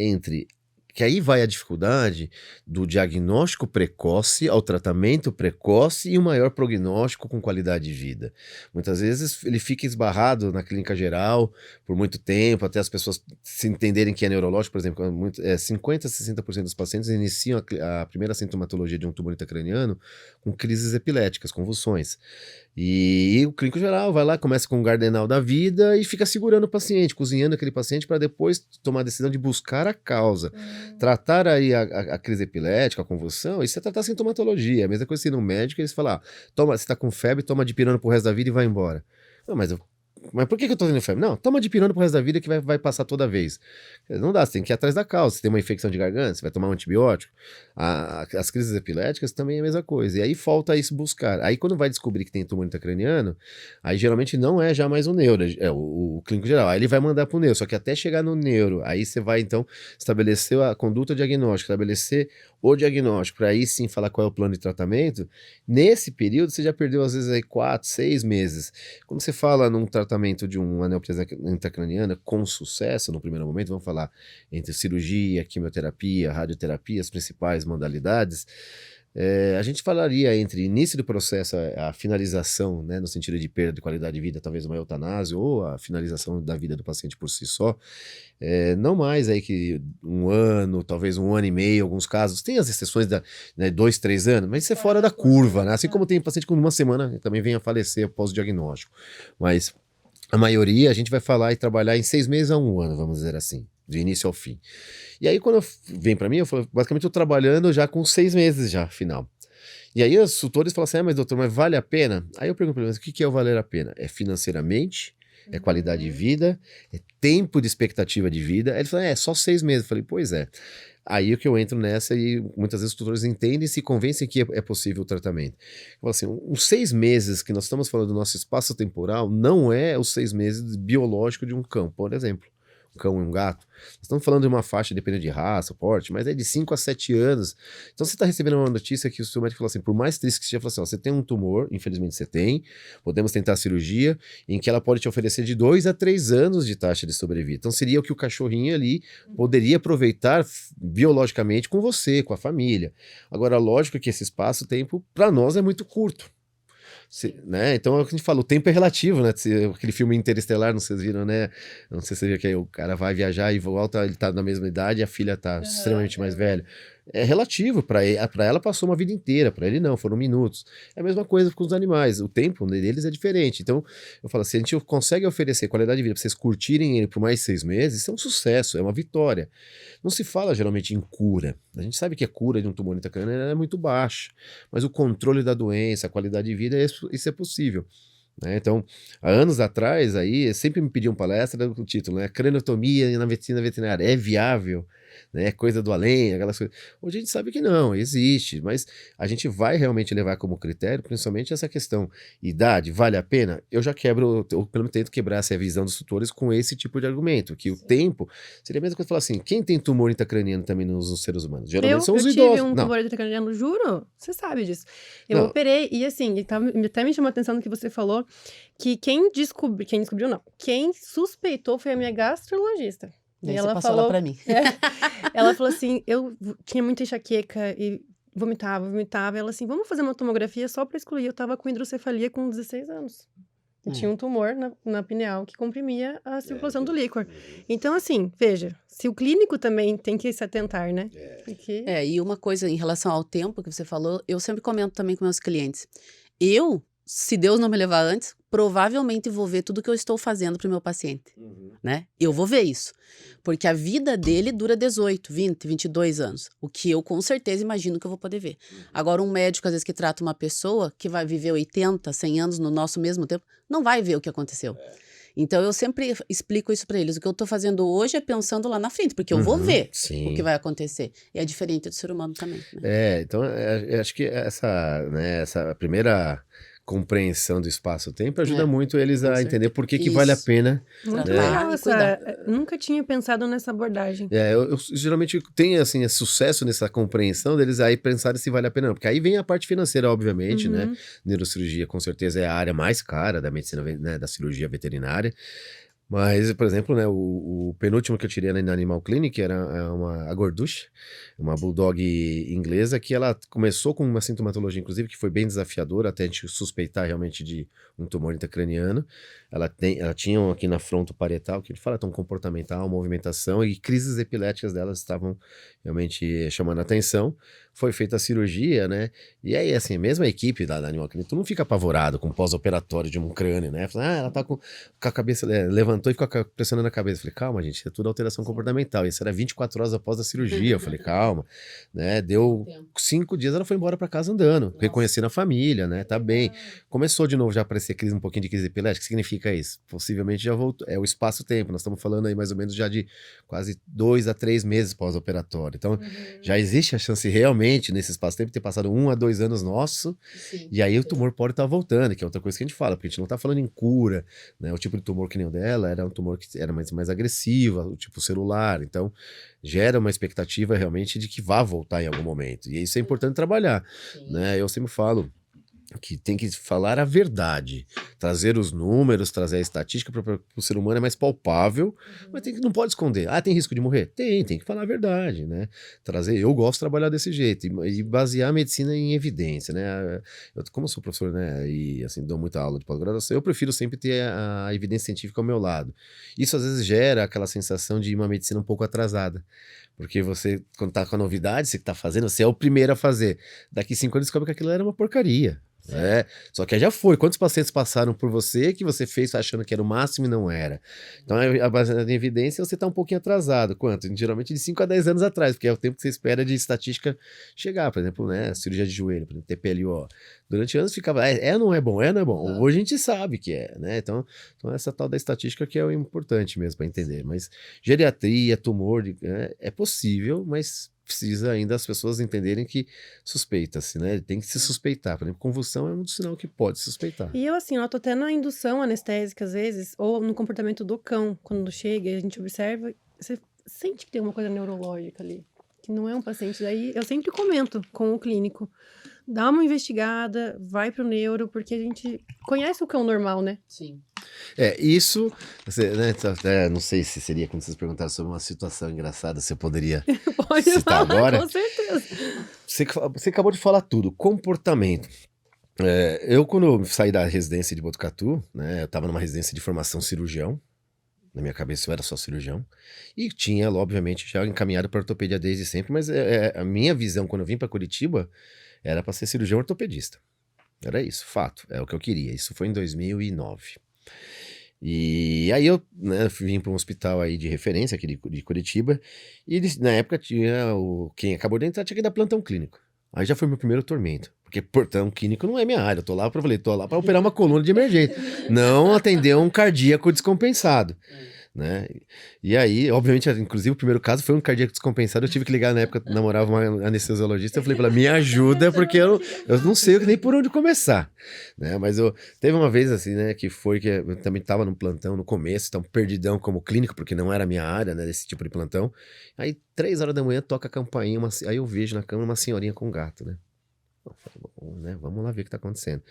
que aí vai a dificuldade do diagnóstico precoce ao tratamento precoce e o maior prognóstico com qualidade de vida. Muitas vezes ele fica esbarrado na clínica geral por muito tempo, até as pessoas se entenderem que é neurológico, por exemplo, 50% a 60% dos pacientes iniciam a primeira sintomatologia de um tumor intracraniano com crises epiléticas, convulsões. E o clínico geral vai lá, começa com o gardenal da vida e fica segurando o paciente, cozinhando aquele paciente para depois tomar a decisão de buscar a causa. Tratar aí a crise epilética, a convulsão, isso é tratar a sintomatologia. A mesma coisa assim no médico, eles falam, toma, você tá com febre, toma dipirona pro resto da vida e vai embora. Não, mas por que eu tô tendo febre? Não, toma dipirona pro resto da vida que vai passar toda vez. Não dá, você tem que ir atrás da causa. Você tem uma infecção de garganta, você vai tomar um antibiótico. As crises epiléticas também é a mesma coisa. E aí falta isso buscar. Aí quando vai descobrir que tem tumor intracraniano, aí geralmente não é já mais o neuro, é o clínico geral. Aí ele vai mandar pro neuro, só que até chegar no neuro, aí você vai então estabelecer a conduta diagnóstica, estabelecer o diagnóstico, para aí sim falar qual é o plano de tratamento. Nesse período você já perdeu às vezes aí 4, 6 meses. Quando você fala num tratamento de uma aneuplesia intracraniana com sucesso, no primeiro momento, vamos falar entre cirurgia, quimioterapia, radioterapia, as principais modalidades, a gente falaria entre início do processo, a finalização, né, no sentido de perda de qualidade de vida, talvez uma eutanásia, ou a finalização da vida do paciente por si só, não mais aí que 1 ano, talvez 1 ano e meio, alguns casos, tem as exceções né, 2, 3 anos, mas isso é fora da curva, né? Assim como tem paciente com 1 semana também vem a falecer após o diagnóstico, mas a maioria a gente vai falar e trabalhar em 6 meses a 1 ano, vamos dizer assim, de início ao fim. E aí quando vem para mim, eu falo, basicamente eu tô trabalhando já com 6 meses já, final. E aí os tutores falam assim, mas doutor, mas vale a pena? Aí eu pergunto para eles, o que é o valer a pena? É financeiramente? É qualidade de vida? É tempo de expectativa de vida? Aí ele falou, só 6 meses. Eu falei, pois é. Aí é que eu entro nessa e muitas vezes os tutores entendem e se convencem que é possível o tratamento. Eu falo assim, os 6 meses que nós estamos falando do nosso espaço temporal não é os 6 meses biológico de um cão, por exemplo. Um cão e um gato. Nós estamos falando de uma faixa, dependendo de raça, porte, mas é de 5 a 7 anos. Então você está recebendo uma notícia que o seu médico falou assim, por mais triste que seja, falou assim, você tem um tumor, infelizmente você tem, podemos tentar a cirurgia, em que ela pode te oferecer de 2 a 3 anos de taxa de sobrevida. Então seria o que o cachorrinho ali poderia aproveitar biologicamente com você, com a família. Agora, lógico que esse espaço-tempo, para nós, é muito curto. Né? Então é o que a gente fala, o tempo é relativo, né? Aquele filme Interestelar, não sei se vocês viram, né? Não sei se você viu que aí o cara vai viajar e volta, ele tá na mesma idade e a filha tá extremamente mais velha. É relativo, para ela passou uma vida inteira, para ele não, foram minutos. É a mesma coisa com os animais, o tempo deles é diferente. Então, eu falo, se a gente consegue oferecer qualidade de vida para vocês curtirem ele por mais 6 meses, isso é um sucesso, é uma vitória. Não se fala geralmente em cura. A gente sabe que a cura de um tumor intracraniano é muito baixa, mas o controle da doença, a qualidade de vida, isso é possível. Né? Então, há anos atrás, aí, sempre me pediam palestra com o título, né? Craniotomia na medicina veterinária, é viável? Né? Coisa do além, aquelas coisas. Hoje a gente sabe que não, existe, mas a gente vai realmente levar como critério, principalmente essa questão, idade, vale a pena? Eu já quebro, eu pelo menos tento quebrar essa visão dos tutores com esse tipo de argumento, que o tempo, seria a mesma coisa que falar assim, quem tem tumor intracraniano também nos seres humanos? Geralmente são os idosos. Eu tive um tumor intracraniano, juro, você sabe disso. Eu operei, e assim, até me chamou a atenção no que você falou, que quem descobriu não, quem suspeitou foi a minha gastrologista. E ela passou falou, ela pra mim. Ela falou assim, eu tinha muita enxaqueca e vomitava. Ela assim, vamos fazer uma tomografia só pra excluir. Eu tava com hidrocefalia com 16 anos. E tinha um tumor na pineal que comprimia a circulação do líquor. Então, assim, veja, se o clínico também tem que se atentar, né? Porque... E uma coisa em relação ao tempo que você falou, eu sempre comento também com meus clientes. Se Deus não me levar antes, provavelmente vou ver tudo que eu estou fazendo para o meu paciente, né? Eu vou ver isso. Porque a vida dele dura 18, 20, 22 anos. O que eu com certeza imagino que eu vou poder ver. Agora, um médico, às vezes, que trata uma pessoa que vai viver 80, 100 anos no nosso mesmo tempo, não vai ver o que aconteceu. Então, eu sempre explico isso para eles. O que eu estou fazendo hoje é pensando lá na frente, porque eu vou ver o que vai acontecer. E é diferente do ser humano também. Né? Então, eu acho que essa primeira compreensão do espaço-tempo ajuda muito eles a entender por que vale a pena. Muito legal nunca tinha pensado nessa abordagem. Eu geralmente tenho, assim, sucesso nessa compreensão deles aí pensarem se vale a pena ou não. Porque aí vem a parte financeira, obviamente, né? Neurocirurgia, com certeza, é a área mais cara da medicina, né, da cirurgia veterinária. Mas, por exemplo, né, o penúltimo que eu tirei na Animal Clinic era a Gorducha, uma bulldog inglesa, que ela começou com uma sintomatologia, inclusive, que foi bem desafiadora, até a gente suspeitar realmente de um tumor intracraniano. Ela tinha aqui na fronto parietal, que ele fala tão comportamental, movimentação, e crises epiléticas delas estavam realmente chamando a atenção. Foi feita a cirurgia, né? E aí, assim, mesmo a equipe da Animal Clinic, tu não fica apavorado com o pós-operatório de um crânio, né? Fala, ela tá com a cabeça, levantou e ficou pressionando a cabeça. Eu falei, calma, gente, é tudo alteração comportamental. Isso era 24 horas após a cirurgia. Eu falei, calma, né? Deu 5 dias, ela foi embora pra casa andando, reconhecendo a família, né? Tá bem. Começou de novo já a aparecer um pouquinho de crise epilética. O que significa isso? Possivelmente já voltou. É o espaço-tempo. Nós estamos falando aí mais ou menos já de quase 2 a 3 meses pós-operatório. Então, já existe a chance realmente nesse espaço-tempo ter passado 1 a 2 anos nosso. E aí o tumor pode estar voltando, que é outra coisa que a gente fala, porque a gente não tá falando em cura, né? O tipo de tumor que nem o dela era um tumor que era mais agressivo, o tipo celular. Então, gera uma expectativa realmente de que vá voltar em algum momento. E isso é importante trabalhar, né? Eu sempre falo que tem que falar a verdade, trazer os números, trazer a estatística para o ser humano é mais palpável, mas não pode esconder. Tem risco de morrer? Tem que falar a verdade, né? Eu gosto de trabalhar desse jeito e basear a medicina em evidência, né? Como eu sou professor, né, e assim, dou muita aula de pós-graduação, eu prefiro sempre ter a evidência científica ao meu lado. Isso às vezes gera aquela sensação de uma medicina um pouco atrasada. Porque você, quando tá com a novidade, você que tá fazendo, você é o primeiro a fazer. Daqui 5 anos descobre que aquilo era uma porcaria. Só que já foi. Quantos pacientes passaram por você que você fez achando que era o máximo e não era? Então, a base da evidência, você está um pouquinho atrasado. Quanto? Geralmente de 5 a 10 anos atrás, porque é o tempo que você espera de estatística chegar. Por exemplo, né, cirurgia de joelho, por exemplo, TPLO. Durante anos ficava, não é bom, não é bom. Hoje a gente sabe que é, né? Então essa tal da estatística que é o importante mesmo para entender. Mas geriatria, tumor, é possível, mas precisa ainda as pessoas entenderem que suspeita-se, né? Tem que se suspeitar. Por exemplo, convulsão é um sinal que pode suspeitar. E eu, assim, noto até na indução anestésica, às vezes, ou no comportamento do cão, quando chega e a gente observa, você sente que tem uma coisa neurológica ali, que não é um paciente. Daí eu sempre comento com o clínico, dá uma investigada, vai pro neuro, porque a gente conhece o cão normal, né? Sim. Isso, né, não sei se seria quando vocês perguntaram sobre uma situação engraçada, se eu poderia citar agora. Com certeza. Você acabou de falar tudo, comportamento. Eu, quando saí da residência de Botucatu, né, eu estava numa residência de formação cirurgião, na minha cabeça eu era só cirurgião, e tinha, obviamente, já encaminhado para ortopedia desde sempre, mas a minha visão quando eu vim para Curitiba era para ser cirurgião ortopedista. Era isso, fato, é o que eu queria. Isso foi em 2009. E aí eu, né, vim para um hospital aí de referência aqui de Curitiba, e na época tinha quem acabou de entrar tinha que dar plantão clínico. Aí já foi meu primeiro tormento, porque plantão clínico não é minha área, tô lá para operar uma coluna de emergência, não atender um cardíaco descompensado. Né? E aí, obviamente, inclusive o primeiro caso foi um cardíaco descompensado. Eu tive que ligar na época, namorava uma anestesiologista. Eu falei pra ela, me ajuda, porque eu não sei nem por onde começar, né? Mas teve uma vez assim, né, que eu também tava no plantão no começo, então perdidão como clínico, porque não era a minha área, né, desse tipo de plantão. Aí 3 horas da manhã toca a campainha, aí eu vejo na cama uma senhorinha com um gato, né? Eu falei, bom, né, vamos lá ver o que tá acontecendo.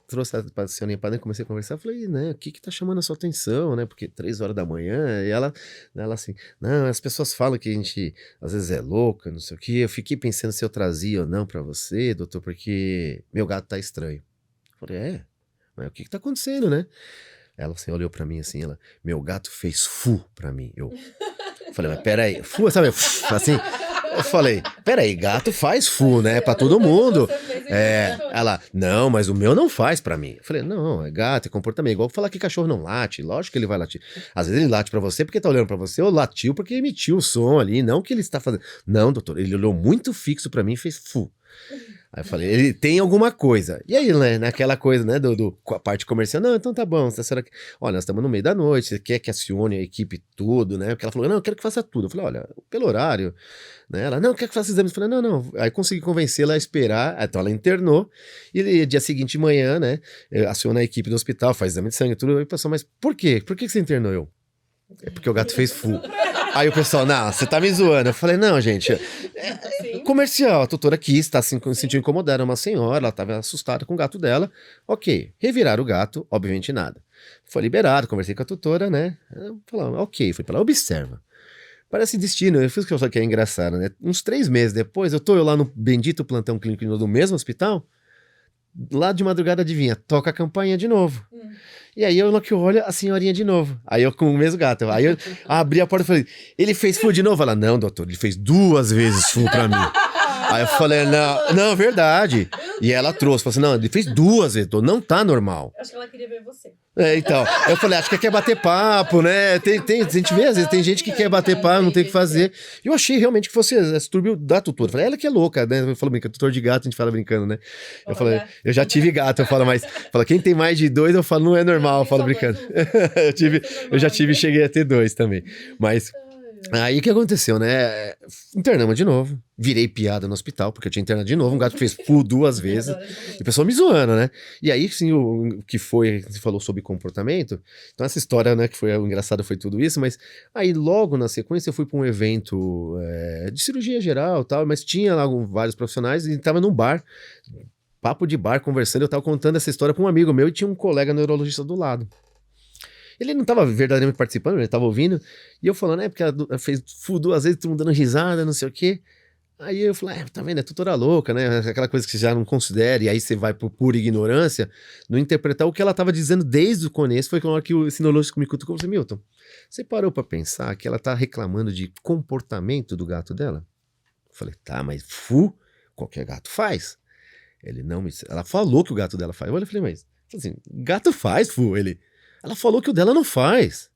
Trouxe a senhorinha para dentro, comecei a conversar, falei, né, o que tá chamando a sua atenção, né, porque 3 horas da manhã, e ela assim, não, as pessoas falam que a gente às vezes é louca, não sei o que, eu fiquei pensando se eu trazia ou não para você, doutor, porque meu gato tá estranho. Eu falei, mas o que tá acontecendo, né? Ela assim, olhou pra mim assim, meu gato fez fu pra mim. Eu falei, mas peraí, fu, sabe, assim, eu falei, peraí, gato faz fu, né, pra todo mundo. Ela, não, mas o meu não faz pra mim. Eu falei, não, é gato, é comportamento, igual falar que cachorro não late, lógico que ele vai latir. Às vezes ele late pra você porque tá olhando pra você, ou latiu porque emitiu o som ali, não que ele está fazendo. Não, doutor, ele olhou muito fixo pra mim e fez fu. Aí eu falei, ele tem alguma coisa. E aí, né, naquela coisa, né, a parte comercial, não, então tá bom, olha, nós estamos no meio da noite, você quer que acione a equipe tudo, né, porque ela falou, não, eu quero que faça tudo. Eu falei, olha, pelo horário, né, ela, não, quer que faça exames. Eu falei, não, aí consegui convencê-la a esperar, então ela internou, e dia seguinte de manhã, né, aciona a equipe do hospital, faz exame de sangue, tudo, e o pessoal, mas por quê? Por que você internou? É porque o gato fez fu. Aí o pessoal, não, você tá me zoando. Eu falei, não, gente, comercial, a tutora quis, tá se sentindo incomodada, uma senhora, ela tava assustada com o gato dela. Ok, reviraram o gato, obviamente nada. Foi liberado, conversei com a tutora, né? Falei, ok, fui pra lá, observa. Parece destino, eu fiz o que eu só que é engraçado, né? Uns 3 meses depois, eu lá no bendito plantão clínico do mesmo hospital, lá de madrugada, adivinha, toca a campainha de novo. E aí eu, no que eu olho, a senhorinha de novo. Aí eu com o mesmo gato. Aí eu abri a porta e falei, ele fez fu de novo? Ela, não, doutor, ele fez 2 vezes fu pra mim. Aí eu falei, não, verdade. E ela trouxe, falou assim, não, ele fez 2 vezes, doutor, não tá normal. Acho que ela queria ver você. Então, eu falei, acho que quer bater papo, né? A gente vê, às vezes tem gente que quer bater papo, não tem o que fazer. Eu achei realmente que fosse esse distúrbio da tutora. Eu falei, ela que é louca, né? Eu falo, brinca, tutor de gato, a gente fala brincando, né? Eu falei, eu já tive gato, eu falo, mas quem tem mais de 2, eu falo, não é normal, eu falo brincando. Eu já tive e cheguei a ter 2 também. Mas aí o que aconteceu, né? Internamos de novo. Virei piada no hospital, porque eu tinha internado de novo. Um gato que fez fu 2 vezes. E o pessoal me zoando, né? E aí, sim, o que foi, você falou sobre comportamento. Então, essa história, né, que foi o engraçado, foi tudo isso. Mas aí, logo na sequência, eu fui para um evento de cirurgia geral e tal. Mas tinha lá vários profissionais e tava num bar. Papo de bar, conversando. Eu tava contando essa história para um amigo meu e tinha um colega neurologista do lado. Ele não estava verdadeiramente participando, ele estava ouvindo. E eu falando, porque ela fez fu 2 vezes, todo mundo dando risada, não sei o quê. Aí eu falei, tá vendo, é tutora louca, né? Aquela coisa que você já não considera, e aí você vai por pura ignorância, não interpretar o que ela estava dizendo desde o começo. Foi quando o sinologista me cutucou e falou, Milton, você parou para pensar que ela tá reclamando de comportamento do gato dela? Eu falei, tá, mas fu, qualquer gato faz. Ela falou que o gato dela faz. Eu falei, mas assim, gato faz fu, ela falou que o dela não faz.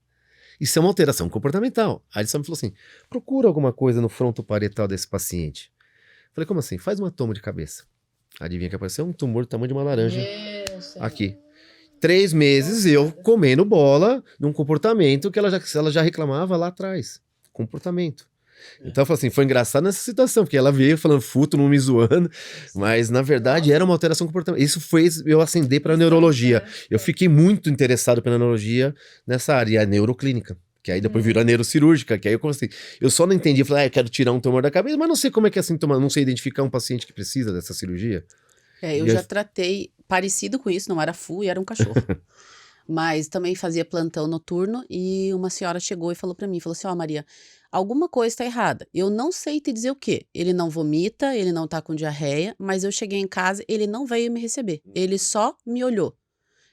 Isso é uma alteração comportamental. Aí ele só me falou assim, procura alguma coisa no frontoparietal desse paciente. Falei, como assim? Faz uma toma de cabeça. Adivinha que apareceu? Um tumor do tamanho de uma laranja. Aqui. 3 meses eu comendo bola num comportamento que ela já reclamava lá atrás. Comportamento. Então, eu falei assim, foi engraçado nessa situação, porque ela veio falando futo, não me zoando, mas na verdade era uma alteração comportamental. Isso fez eu ascender para a neurologia. Eu fiquei muito interessado pela neurologia nessa área, e a neuroclínica, que aí depois virou a neurocirúrgica, que aí eu comecei. Eu só não entendi, falei, eu quero tirar um tumor da cabeça, mas não sei como é que é sintoma, não sei identificar um paciente que precisa dessa cirurgia. Eu já tratei parecido com isso, não era fu e era um cachorro. Mas também fazia plantão noturno e uma senhora chegou e falou pra mim, falou assim, Maria, alguma coisa tá errada. Eu não sei te dizer o quê. Ele não vomita, ele não tá com diarreia, mas eu cheguei em casa, ele não veio me receber. Ele só me olhou.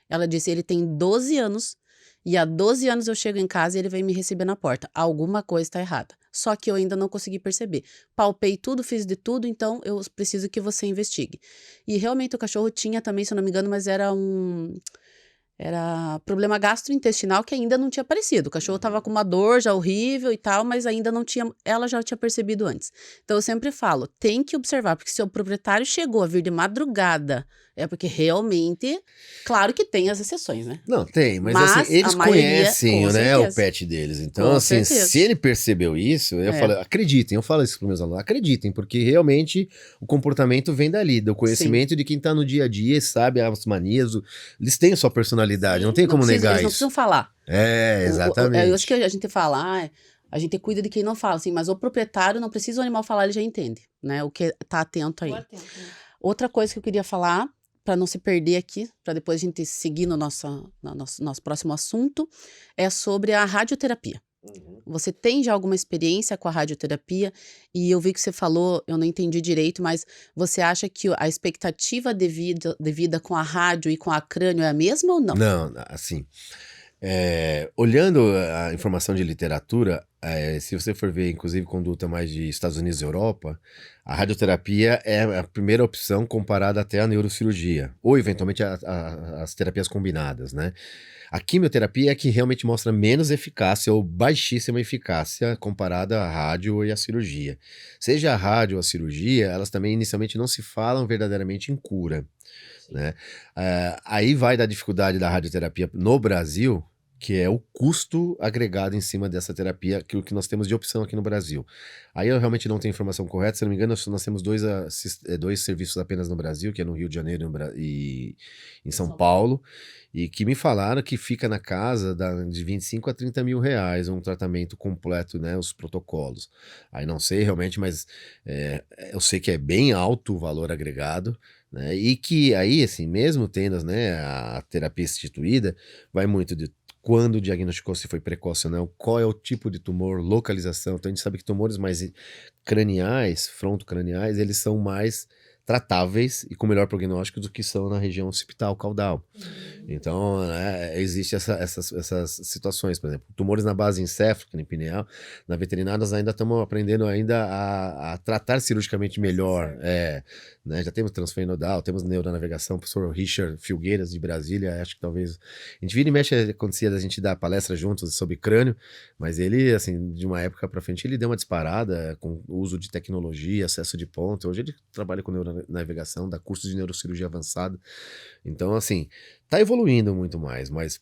Ela disse, ele tem 12 anos e há 12 anos eu chego em casa e ele vem me receber na porta. Alguma coisa tá errada. Só que eu ainda não consegui perceber. Palpei tudo, fiz de tudo, então eu preciso que você investigue. E realmente o cachorro tinha também, se eu não me engano, mas era problema gastrointestinal que ainda não tinha aparecido. O cachorro tava com uma dor já horrível e tal, mas ainda não tinha, ela já tinha percebido antes. Então eu sempre falo, tem que observar, porque se o proprietário chegou a vir de madrugada, é porque realmente, claro que tem as exceções, né? Não, tem, mas assim, eles conhecem, né, o pet deles. Então, Com assim, certeza. se ele percebeu isso, eu falo, acreditem, eu falo isso para meus alunos, acreditem, porque realmente o comportamento vem dali, do conhecimento de quem tá no dia a dia, sabe as manias, eles têm a sua personalidade, não tem como negar eles não isso. precisam falar. Exatamente. Eu acho que a gente fala, a gente cuida de quem não fala, assim, mas o proprietário não precisa o animal falar, ele já entende, né? O que tá atento aí. Outra coisa que eu queria falar, para não se perder aqui, para depois a gente seguir no nosso próximo assunto, é sobre a radioterapia. Você tem já alguma experiência com a radioterapia? E eu vi que você falou, eu não entendi direito, mas você acha que a expectativa de vida com a rádio e com a crânio é a mesma ou não? Não, assim, olhando a informação de literatura, se você for ver, inclusive, conduta mais de Estados Unidos e Europa, a radioterapia é a primeira opção comparada até à neurocirurgia, ou eventualmente as terapias combinadas, né? A quimioterapia é que realmente mostra menos eficácia ou baixíssima eficácia comparada à rádio e à cirurgia. Seja a rádio ou a cirurgia, elas também inicialmente não se falam verdadeiramente em cura, né? Aí vai da dificuldade da radioterapia no Brasil, que é o custo agregado em cima dessa terapia, que o que nós temos de opção aqui no Brasil. Aí eu realmente não tenho informação correta, se não me engano, nós temos dois serviços apenas no Brasil, que é no Rio de Janeiro e em São Paulo, e que me falaram que fica na casa de 25 a 30 mil reais um tratamento completo, né, os protocolos. Aí não sei realmente, mas eu sei que é bem alto o valor agregado, né, e que aí, assim, mesmo tendo, né, a terapia instituída, vai muito de quando diagnosticou, se foi precoce ou não, qual é o tipo de tumor, localização. Então a gente sabe que tumores mais craniais, frontocraniais, eles são mais tratáveis e com melhor prognóstico do que são na região occipital, caudal. Então, existe essas situações, por exemplo, tumores na base encéfalica, nem pineal, na veterinária nós ainda estamos aprendendo ainda a tratar cirurgicamente melhor, né? Já temos transferência nodal, temos neuronavegação, o professor Richard Filgueiras de Brasília, acho que talvez, a gente vira e mexe, acontecia da gente dar palestra juntos sobre crânio, mas ele, assim, de uma época para frente, ele deu uma disparada com o uso de tecnologia, acesso de ponta, hoje ele trabalha com neuronavegação, dá curso de neurocirurgia avançada, então, assim, tá evoluindo muito mais, mas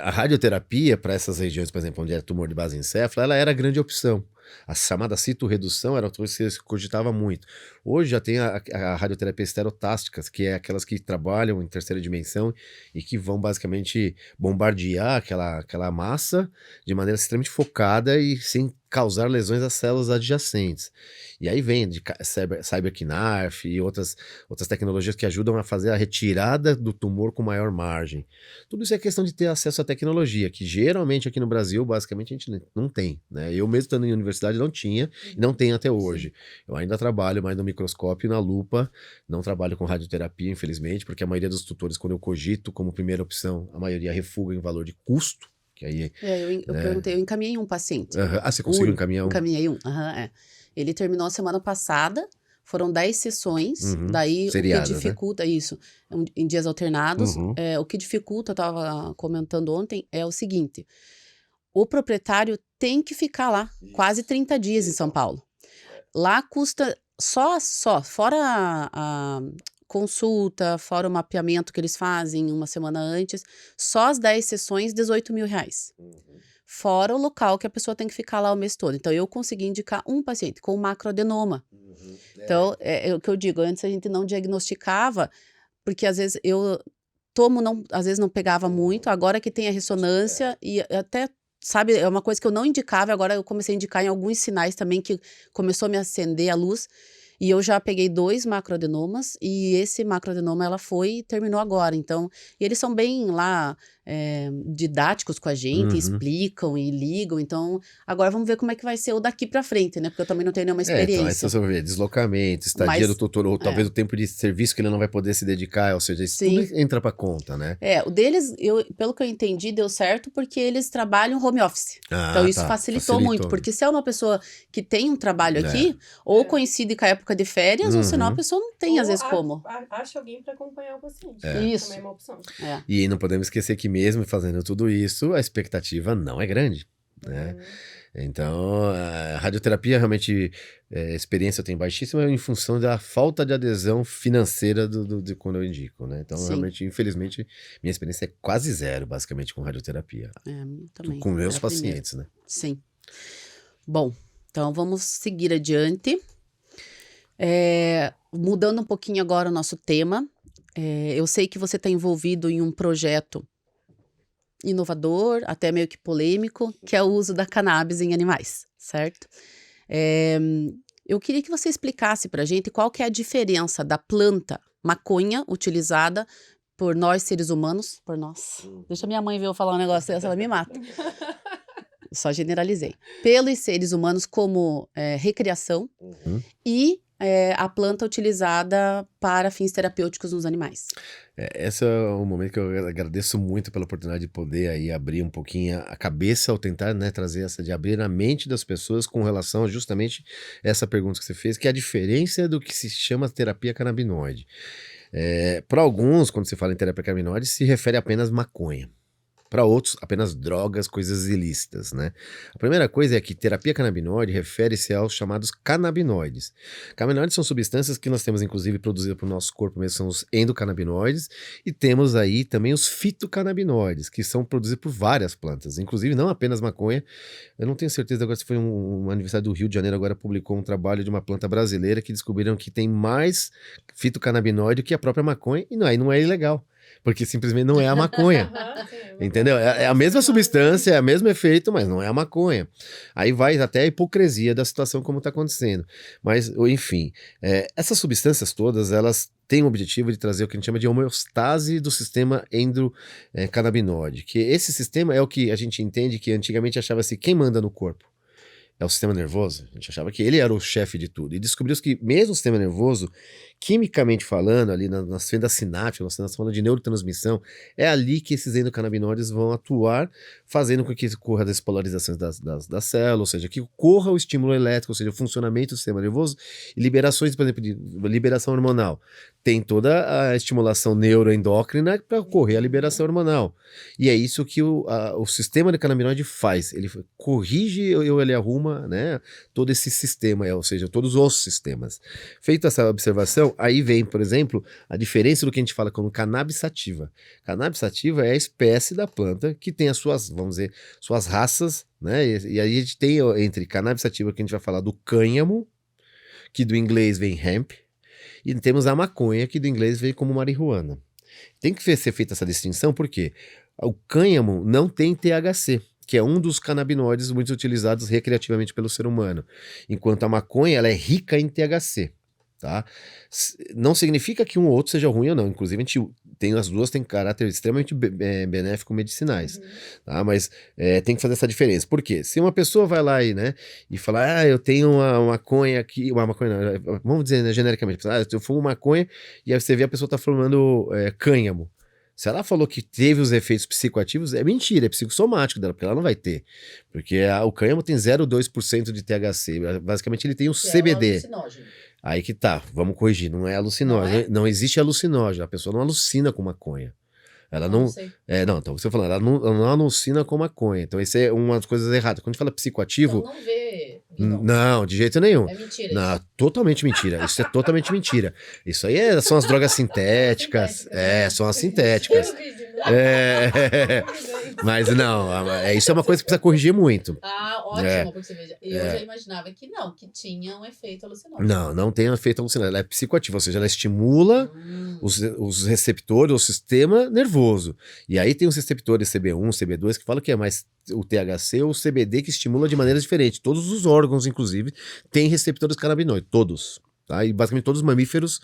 a radioterapia para essas regiões, por exemplo, onde era tumor de base encéfala, ela era a grande opção. A chamada citorredução era uma coisa que se cogitava muito. Hoje já tem a radioterapia estereotástica, que é aquelas que trabalham em terceira dimensão e que vão basicamente bombardear aquela massa de maneira extremamente focada e sem causar lesões às células adjacentes. E aí vem de CyberKnarf e outras tecnologias que ajudam a fazer a retirada do tumor com maior margem. Tudo isso é questão de ter acesso à tecnologia, que geralmente aqui no Brasil, basicamente, a gente não tem, né? Eu mesmo estando em universidade não tinha e não tenho até hoje. Eu ainda trabalho mais no microscópio e na lupa, não trabalho com radioterapia, infelizmente, porque a maioria dos tutores, quando eu cogito como primeira opção, a maioria refuga em valor de custo, que aí... eu perguntei, eu encaminhei um paciente. Você conseguiu encaminhar um? Encaminhei um, Ele terminou a semana passada, foram 10 sessões, daí Seriadas, o que dificulta, isso, em dias alternados, o que dificulta, eu estava comentando ontem, é o seguinte, o proprietário tem que ficar lá, quase 30 dias em São Paulo. Lá custa só fora a consulta, fora o mapeamento que eles fazem uma semana antes, só as 10 sessões, 18 mil reais. Fora o local que a pessoa tem que ficar lá o mês todo. Então, eu consegui indicar um paciente com macroadenoma. Então, é o que eu digo, antes a gente não diagnosticava, porque às vezes eu às vezes não pegava muito, agora que tem a ressonância e até, sabe, é uma coisa que eu não indicava, agora eu comecei a indicar em alguns sinais também que começou a me acender a luz. E eu já peguei 2 macroadenomas e esse macroadenoma ela foi e terminou agora. Então, e eles são bem lá didáticos com a gente, explicam e ligam. Então, agora vamos ver como é que vai ser o daqui pra frente, né? Porque eu também não tenho nenhuma experiência. Então, aí você vai ver deslocamento, estadia do tutor, ou talvez o tempo de serviço que ele não vai poder se dedicar, ou seja, isso tudo entra pra conta, né? O deles, pelo que eu entendi, deu certo porque eles trabalham home office. Então, isso facilitou muito, porque se é uma pessoa que tem um trabalho aqui, ou coincide com a época de férias, ou senão a pessoa não tem, às vezes, como. Acha alguém para acompanhar o paciente. Isso. Também é uma opção. E não podemos esquecer que mesmo fazendo tudo isso, a expectativa não é grande, né? Então, a radioterapia realmente, experiência eu tenho baixíssima em função da falta de adesão financeira de quando eu indico, né? Então, realmente, infelizmente, minha experiência é quase zero, basicamente, com radioterapia. Também. Com meus pacientes, né? Sim. Bom, então vamos seguir adiante. Mudando um pouquinho agora o nosso tema, eu sei que você está envolvido em um projeto inovador, até meio que polêmico, que é o uso da cannabis em animais, certo? Eu queria que você explicasse pra gente qual que é a diferença da planta maconha utilizada por nós seres humanos, por nós. Deixa minha mãe ver eu falar um negócio desse, ela me mata. só generalizei. Pelos seres humanos como recreação Uhum. e a planta utilizada para fins terapêuticos nos animais. Esse é um momento que eu agradeço muito pela oportunidade de poder aí abrir um pouquinho a cabeça ao tentar, né, trazer essa de abrir a mente das pessoas com relação a justamente essa pergunta que você fez, que é a diferença do que se chama terapia canabinoide. Para alguns, quando se fala em terapia canabinoide, se refere apenas maconha. Para outros, apenas drogas, coisas ilícitas, né? A primeira coisa é que terapia canabinoide refere-se aos chamados canabinoides. Canabinoides são substâncias que nós temos, inclusive, produzidas para o nosso corpo mesmo, são os endocannabinoides, e temos aí também os fitocannabinoides, que são produzidos por várias plantas, inclusive não apenas maconha. Eu não tenho certeza agora se foi uma universidade do Rio de Janeiro agora publicou um trabalho de uma planta brasileira que descobriram que tem mais fitocannabinoide que a própria maconha, e aí não é ilegal. Porque simplesmente não é a maconha. Entendeu? É a mesma substância, é o mesmo efeito, mas não é a maconha. Aí vai até a hipocrisia da situação como está acontecendo. Mas, enfim, essas substâncias todas, elas têm o objetivo de trazer o que a gente chama de homeostase do sistema endocannabinoide. Que esse sistema é o que a gente entende que antigamente achava-se quem manda no corpo. É o sistema nervoso. A gente achava que ele era o chefe de tudo. E descobriu-se que mesmo o sistema nervoso, quimicamente falando, ali nas fendas sinápticas, nós estamos falando de neurotransmissão, é ali que esses endocannabinoides vão atuar, fazendo com que ocorra a despolarização das células, ou seja, que ocorra o estímulo elétrico, ou seja, o funcionamento do sistema nervoso, e liberações, por exemplo, de liberação hormonal. Tem toda a estimulação neuroendócrina para ocorrer a liberação hormonal. E é isso que o sistema de canabinoide faz. Ele corrige ou ele arruma, né, todo esse sistema, ou seja, todos os sistemas. Feita essa observação, aí vem, por exemplo, a diferença do que a gente fala como cannabis sativa. Cannabis sativa é a espécie da planta que tem as suas, vamos dizer, suas raças, né? E aí a gente tem entre cannabis sativa, que a gente vai falar do cânhamo, que do inglês vem hemp, e temos a maconha, que do inglês vem como marihuana. Tem que ser feita essa distinção, porque o cânhamo não tem THC, que é um dos canabinoides muito utilizados recreativamente pelo ser humano, enquanto a maconha ela é rica em THC. Tá? Não significa que um ou outro seja ruim ou não, inclusive a gente tem as duas, têm caráter extremamente benéfico medicinais, tá? Mas tem que fazer essa diferença. Por quê? Se uma pessoa vai lá e falar, eu tenho uma maconha aqui, uma maconha, vamos dizer, né, genericamente, eu fumo maconha, e aí você vê a pessoa tá formando cânhamo. Se ela falou que teve os efeitos psicoativos, é mentira, é psicossomático dela, porque ela não vai ter. Porque o cânhamo tem 0,2% de THC, basicamente ele tem o CBD. Alucinógeno. Aí que tá, vamos corrigir, não é alucinógeno, não existe alucinógeno, a pessoa não alucina com maconha. Ela não. Não, então você falando, ela não alucina com maconha. Então, isso é uma das coisas erradas. Quando a gente fala psicoativo. Então não vê. Não, de jeito nenhum. É mentira. Não, totalmente mentira. Isso é totalmente mentira. Isso aí são as drogas sintéticas. São as sintéticas. Mas não, isso é uma coisa que precisa corrigir muito. Ótimo, porque você veja. Eu já imaginava que não, que tinha um efeito alucinógeno. Não tem um efeito alucinógeno. Ela é psicoativa, ou seja, ela estimula os receptores, o sistema nervoso. E aí tem os receptores CB1, CB2, que falam que é mais o THC ou o CBD que estimula de maneiras diferentes. Todos os órgãos, inclusive, têm receptores canabinoides, todos. Tá? E basicamente todos os mamíferos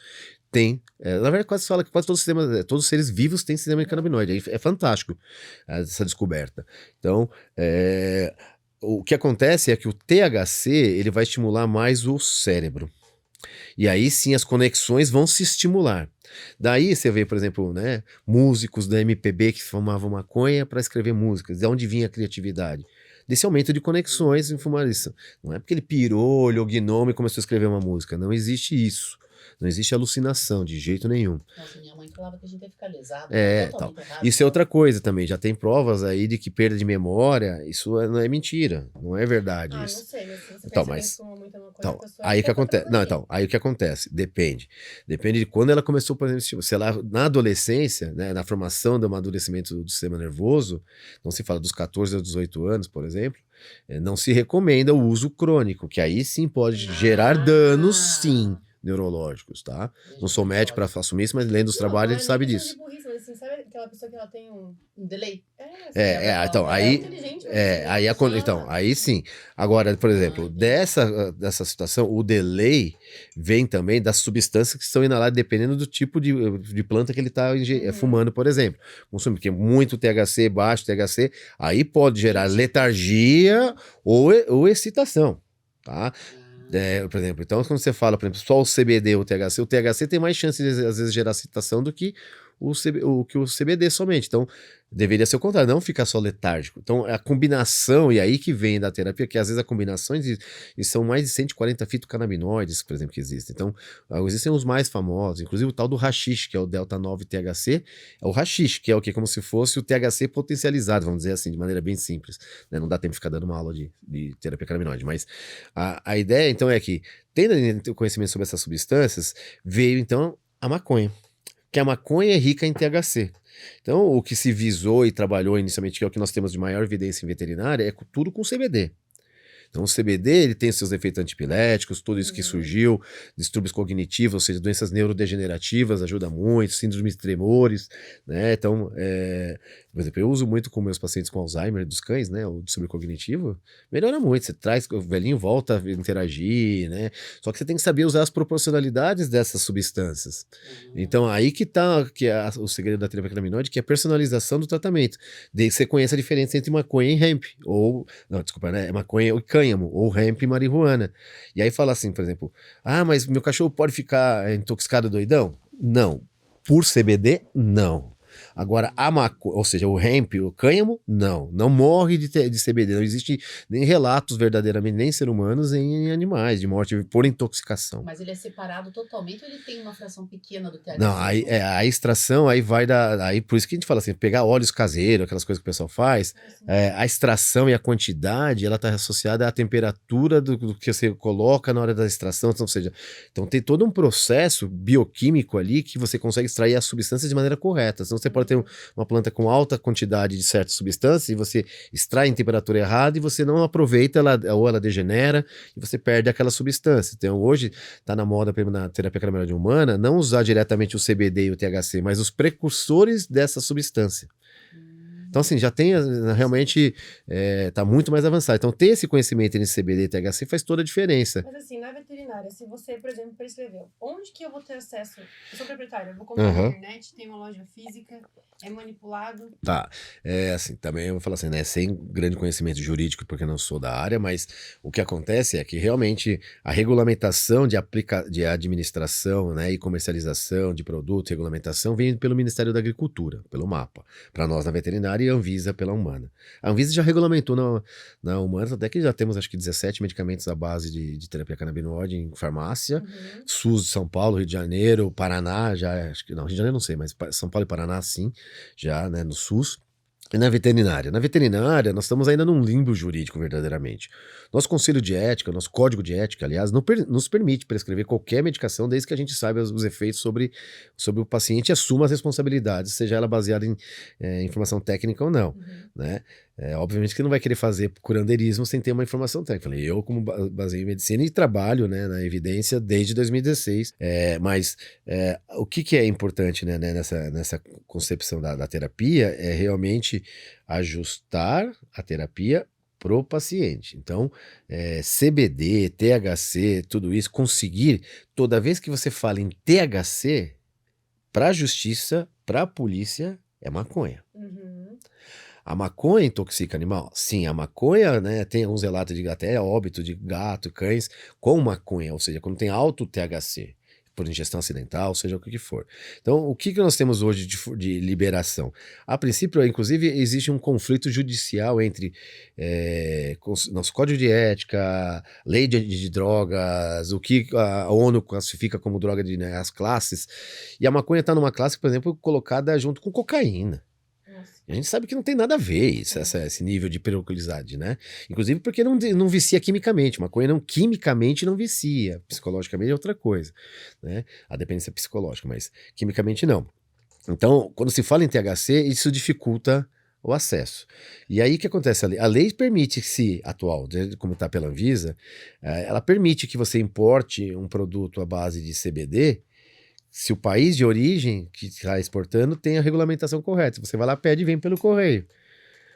têm. Na verdade, quase fala que quase todos os seres vivos têm sistema de canabinoide. É fantástico essa descoberta. Então, o que acontece é que o THC ele vai estimular mais o cérebro. E aí sim as conexões vão se estimular. Daí você vê, por exemplo, né, músicos da MPB que fumavam maconha para escrever músicas. De onde vinha a criatividade? Desse aumento de conexões em fumar isso. Não é porque ele pirou, olhou gnome e começou a escrever uma música. Não existe isso. Não existe alucinação de jeito nenhum. Nossa, minha mãe falava que a gente ia ficar lesado. Tal. Isso é outra coisa também. Já tem provas aí de que perda de memória, isso não é mentira. Não é verdade isso. Não sei, mas se você então, aí que acontece. Não, então, aí o que acontece? Depende de quando ela começou, por exemplo, se ela na adolescência, né, na formação do amadurecimento do sistema nervoso, não se fala dos 14 aos 18 anos, por exemplo, não se recomenda o uso crônico, que aí sim pode gerar danos, sim. neurológicos, tá? Não sou médico para assumir isso, mas lendo os trabalhos a gente sabe disso. Burrice, mas assim, sabe aquela pessoa que ela tem um delay? Então, aí, inteligente, aí sim. Agora, por exemplo, dessa situação, o delay vem também das substâncias que são inaladas, dependendo do tipo de planta que ele está fumando, por exemplo. Consumo, porque muito THC, baixo THC, aí pode gerar letargia ou excitação, tá? Por exemplo, então quando você fala, por exemplo, só o CBD ou o THC tem mais chance de, às vezes, gerar excitação do que o CBD somente. Então, deveria ser o contrário, não ficar só letárgico. Então, a combinação, e aí que vem da terapia, que às vezes a combinação e são mais de 140 fitocannabinoides, por exemplo, que existem. Então, existem os mais famosos, inclusive o tal do haxixe, que é o delta 9 THC, é o haxixe, que é o que? Como se fosse o THC potencializado, vamos dizer assim, de maneira bem simples, né? Não dá tempo de ficar dando uma aula de terapia canabinoide, mas a ideia, então, é que, tendo conhecimento sobre essas substâncias, veio, então, a maconha. Que a maconha é rica em THC. Então, o que se visou e trabalhou inicialmente, que é o que nós temos de maior evidência em veterinária, é tudo com CBD. Então, o CBD, ele tem seus efeitos antipiléticos, tudo isso que surgiu, distúrbios cognitivos, ou seja, doenças neurodegenerativas, ajuda muito, síndromes de tremores, né? Então, por exemplo, eu uso muito com meus pacientes com Alzheimer dos cães, né? O distúrbio cognitivo, melhora muito, você traz, o velhinho volta a interagir, né? Só que você tem que saber usar as proporcionalidades dessas substâncias. Então, aí que tá o segredo da terapia canabinoide, que é a personalização do tratamento. Daí você conhece a diferença entre maconha e hemp, é maconha e cânhamo, ou hemp e marihuana. E aí fala assim, por exemplo, mas meu cachorro pode ficar intoxicado doidão? Não. Por CBD, não. Agora, a maconha, ou seja, o hemp, o cânhamo, não morre de CBD, não existe nem relatos verdadeiramente, nem ser humanos, nem em animais, de morte por intoxicação. Mas ele é separado totalmente ou ele tem uma fração pequena do THC? Não, a extração aí vai aí por isso que a gente fala assim, pegar óleos caseiros, aquelas coisas que o pessoal faz, a extração e a quantidade, ela está associada à temperatura do que você coloca na hora da extração, então, ou seja, então tem todo um processo bioquímico ali que você consegue extrair as substâncias de maneira correta, senão você pode ter uma planta com alta quantidade de certa substância e você extrai em temperatura errada e você não aproveita, ou ela degenera e você perde aquela substância. Então hoje está na moda na terapia canabinoide humana não usar diretamente o CBD e o THC, mas os precursores dessa substância. Então, assim, já tem, realmente, tá muito mais avançado. Então, ter esse conhecimento em CBD e THC faz toda a diferença. Mas, assim, na veterinária, se você, por exemplo, prescreveu, onde que eu vou ter acesso? Eu sou proprietária, eu vou comprar na internet, tem uma loja física, é manipulado. Tá, assim, também eu vou falar assim, né, sem grande conhecimento jurídico, porque não sou da área, mas o que acontece é que, realmente, a regulamentação de administração, né, e comercialização de produto, regulamentação, vem pelo Ministério da Agricultura, pelo MAPA, para nós na veterinária, e a Anvisa pela Humana. A Anvisa já regulamentou na Humana, até que já temos acho que 17 medicamentos à base de terapia canabinoide em farmácia, SUS de São Paulo, Rio de Janeiro, Paraná, já, acho que não, Rio de Janeiro não sei, mas São Paulo e Paraná sim, já, né, no SUS. E na veterinária? Na veterinária, nós estamos ainda num limbo jurídico, verdadeiramente. Nosso conselho de ética, nosso código de ética, aliás, nos permite prescrever qualquer medicação, desde que a gente saiba os efeitos sobre o paciente e assuma as responsabilidades, seja ela baseada em informação técnica ou não, né? Obviamente que não vai querer fazer curandeirismo sem ter uma informação técnica. Eu, como baseio em medicina e trabalho, né, na evidência desde 2016, mas o que é importante, né, nessa concepção da terapia é realmente ajustar a terapia pro paciente. Então, CBD, THC, tudo isso, conseguir, toda vez que você fala em THC, para a justiça, para a polícia, é maconha. A maconha intoxica animal? Sim, a maconha, né, tem alguns relatos de até óbito de gato, cães, com maconha, ou seja, quando tem alto THC, por ingestão acidental, seja o que for. Então, o que nós temos hoje de liberação? A princípio, inclusive, existe um conflito judicial entre nosso código de ética, lei de drogas, o que a ONU classifica como droga, né, as classes, e a maconha está numa classe, por exemplo, colocada junto com cocaína. A gente sabe que não tem nada a ver esse nível de periculosidade, né? Inclusive porque não vicia quimicamente. Maconha quimicamente não vicia. Psicologicamente é outra coisa, né? A dependência psicológica, mas quimicamente não. Então, quando se fala em THC, isso dificulta o acesso. E aí o que acontece? A lei permite-se, atual, como está pela Anvisa, ela permite que você importe um produto à base de CBD se o país de origem que está exportando tem a regulamentação correta. Você vai lá, pede e vem pelo correio.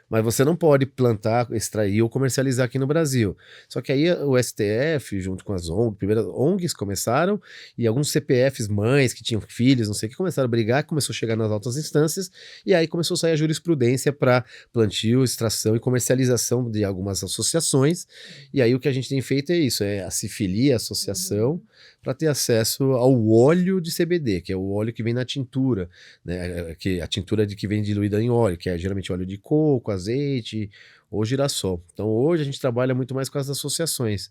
Mas você não pode plantar, extrair ou comercializar aqui no Brasil. Só que aí o STF, junto com as ONGs, primeiras ONGs começaram, e alguns CPFs, mães que tinham filhos, não sei o que, começaram a brigar, começou a chegar nas altas instâncias, e aí começou a sair a jurisprudência para plantio, extração e comercialização de algumas associações. E aí o que a gente tem feito é isso, se filia a associação para ter acesso ao óleo de CBD, que é o óleo que vem na tintura, né? Que a tintura que vem diluída em óleo, que é geralmente óleo de coco, azeite ou girassol. Então hoje a gente trabalha muito mais com as associações.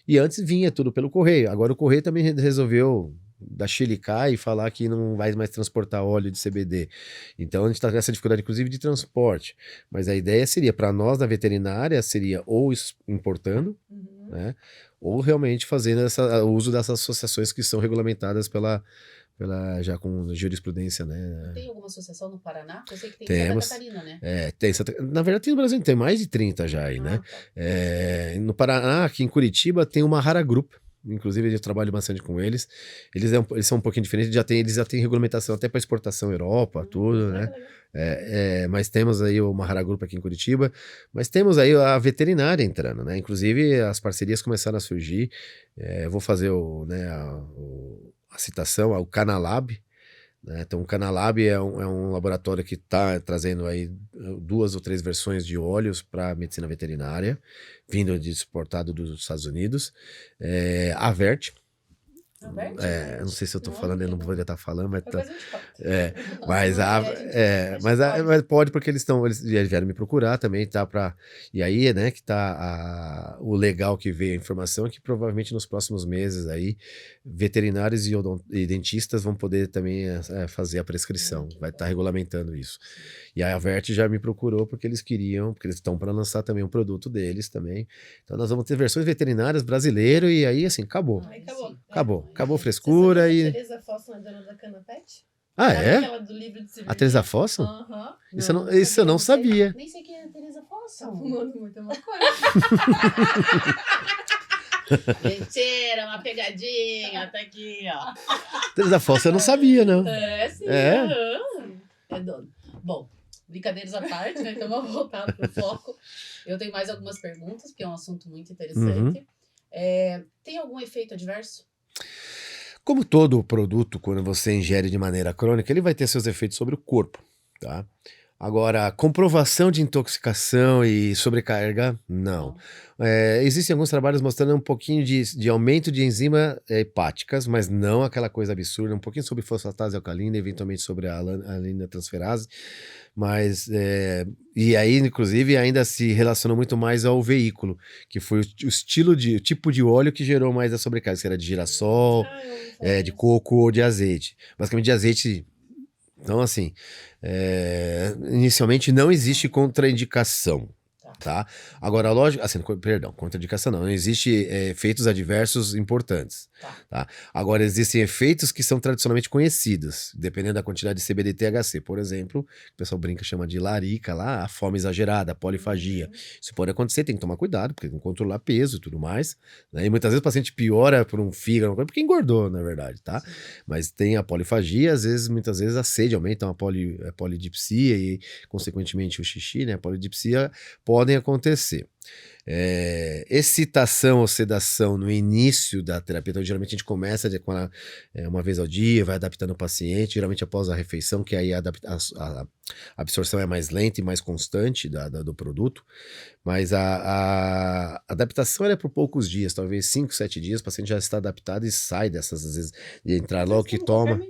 E antes vinha tudo pelo correio. Agora o correio também resolveu dar chilicar e falar que não vai mais transportar óleo de CBD. Então a gente está com essa dificuldade, inclusive, de transporte. Mas a ideia seria, para nós da veterinária, seria ou importando, né, ou realmente fazendo o uso dessas associações que são regulamentadas já com jurisprudência, né? Tem alguma associação no Paraná? Eu sei que tem Temos, Santa Catarina, né? Na verdade, tem no Brasil, tem mais de 30 já aí, né? Tá. No Paraná, aqui em Curitiba, tem uma Rara Group. Inclusive, eu trabalho bastante com eles. Eles são um pouquinho diferentes, eles já têm regulamentação até para exportação Europa, tudo, né? Mas temos aí o Mahara Group aqui em Curitiba, mas temos aí a veterinária entrando, né? Inclusive, as parcerias começaram a surgir. Eu vou fazer a citação ao Canalab, né? Então, o Canalab é um laboratório que está trazendo aí 2 ou 3 versões de óleos para medicina veterinária, vindo exportado dos Estados Unidos. A Vert, não sei se eu tô falando, eu não poderia estar falando, mas mas pode, porque eles vieram me procurar também, tá? E aí, né, que tá o legal que veio a informação é que provavelmente nos próximos meses aí, veterinários e dentistas vão poder também fazer a prescrição, vai estar regulamentando isso. E a Vert já me procurou porque eles estão para lançar também um produto deles também. Então nós vamos ter versões veterinárias brasileiro e aí, assim, acabou. Acabou a frescura. Você E a Teresa Fosson é dona da Canapete? Ah, é? Aquela do livro de cirurgia. A Teresa Fosson? Aham. Isso eu não sabia. Nem sei quem é a Teresa Tá Fosson. fumando muita maconha. Mentira, uma pegadinha, tá aqui, ó. Teresa Fosson eu não sabia, não. Sim. É? Aham. É dono. Bom, brincadeiras à parte, né? Então vamos voltar pro foco. Eu tenho mais algumas perguntas, porque é um assunto muito interessante. Tem algum efeito adverso? Como todo produto, quando você ingere de maneira crônica, ele vai ter seus efeitos sobre o corpo, tá? Agora, comprovação de intoxicação e sobrecarga, não. Existem alguns trabalhos mostrando um pouquinho de aumento de enzima hepáticas, mas não aquela coisa absurda, um pouquinho sobre fosfatase alcalina, eventualmente sobre a alanina transferase, mas, e aí, inclusive, ainda se relacionou muito mais ao veículo, que foi o tipo de óleo que gerou mais a sobrecarga, se era de girassol, de coco ou de azeite. Basicamente de azeite. Então, assim, inicialmente não existe contraindicação, tá? Agora, lógico, assim, contraindicação não existe efeitos adversos importantes, tá? Agora, existem efeitos que são tradicionalmente conhecidos, dependendo da quantidade de CBD e THC. Por exemplo, o pessoal brinca, chama de larica lá, a fome exagerada, a polifagia. Isso pode acontecer, tem que tomar cuidado, porque tem que controlar peso e tudo mais, né? E muitas vezes o paciente piora por um fígado, porque engordou, na verdade, tá? Sim. Mas tem a polifagia, muitas vezes a sede aumenta, a polidipsia e, consequentemente, o xixi, né? A polidipsia podem acontecer. Excitação ou sedação no início da terapia, então geralmente a gente começa uma vez ao dia, vai adaptando o paciente, geralmente após a refeição, que aí a absorção é mais lenta e mais constante do produto, mas a adaptação é por poucos dias, talvez 5, 7 dias, o paciente já está adaptado e sai dessas, às vezes, de entrar logo que toma.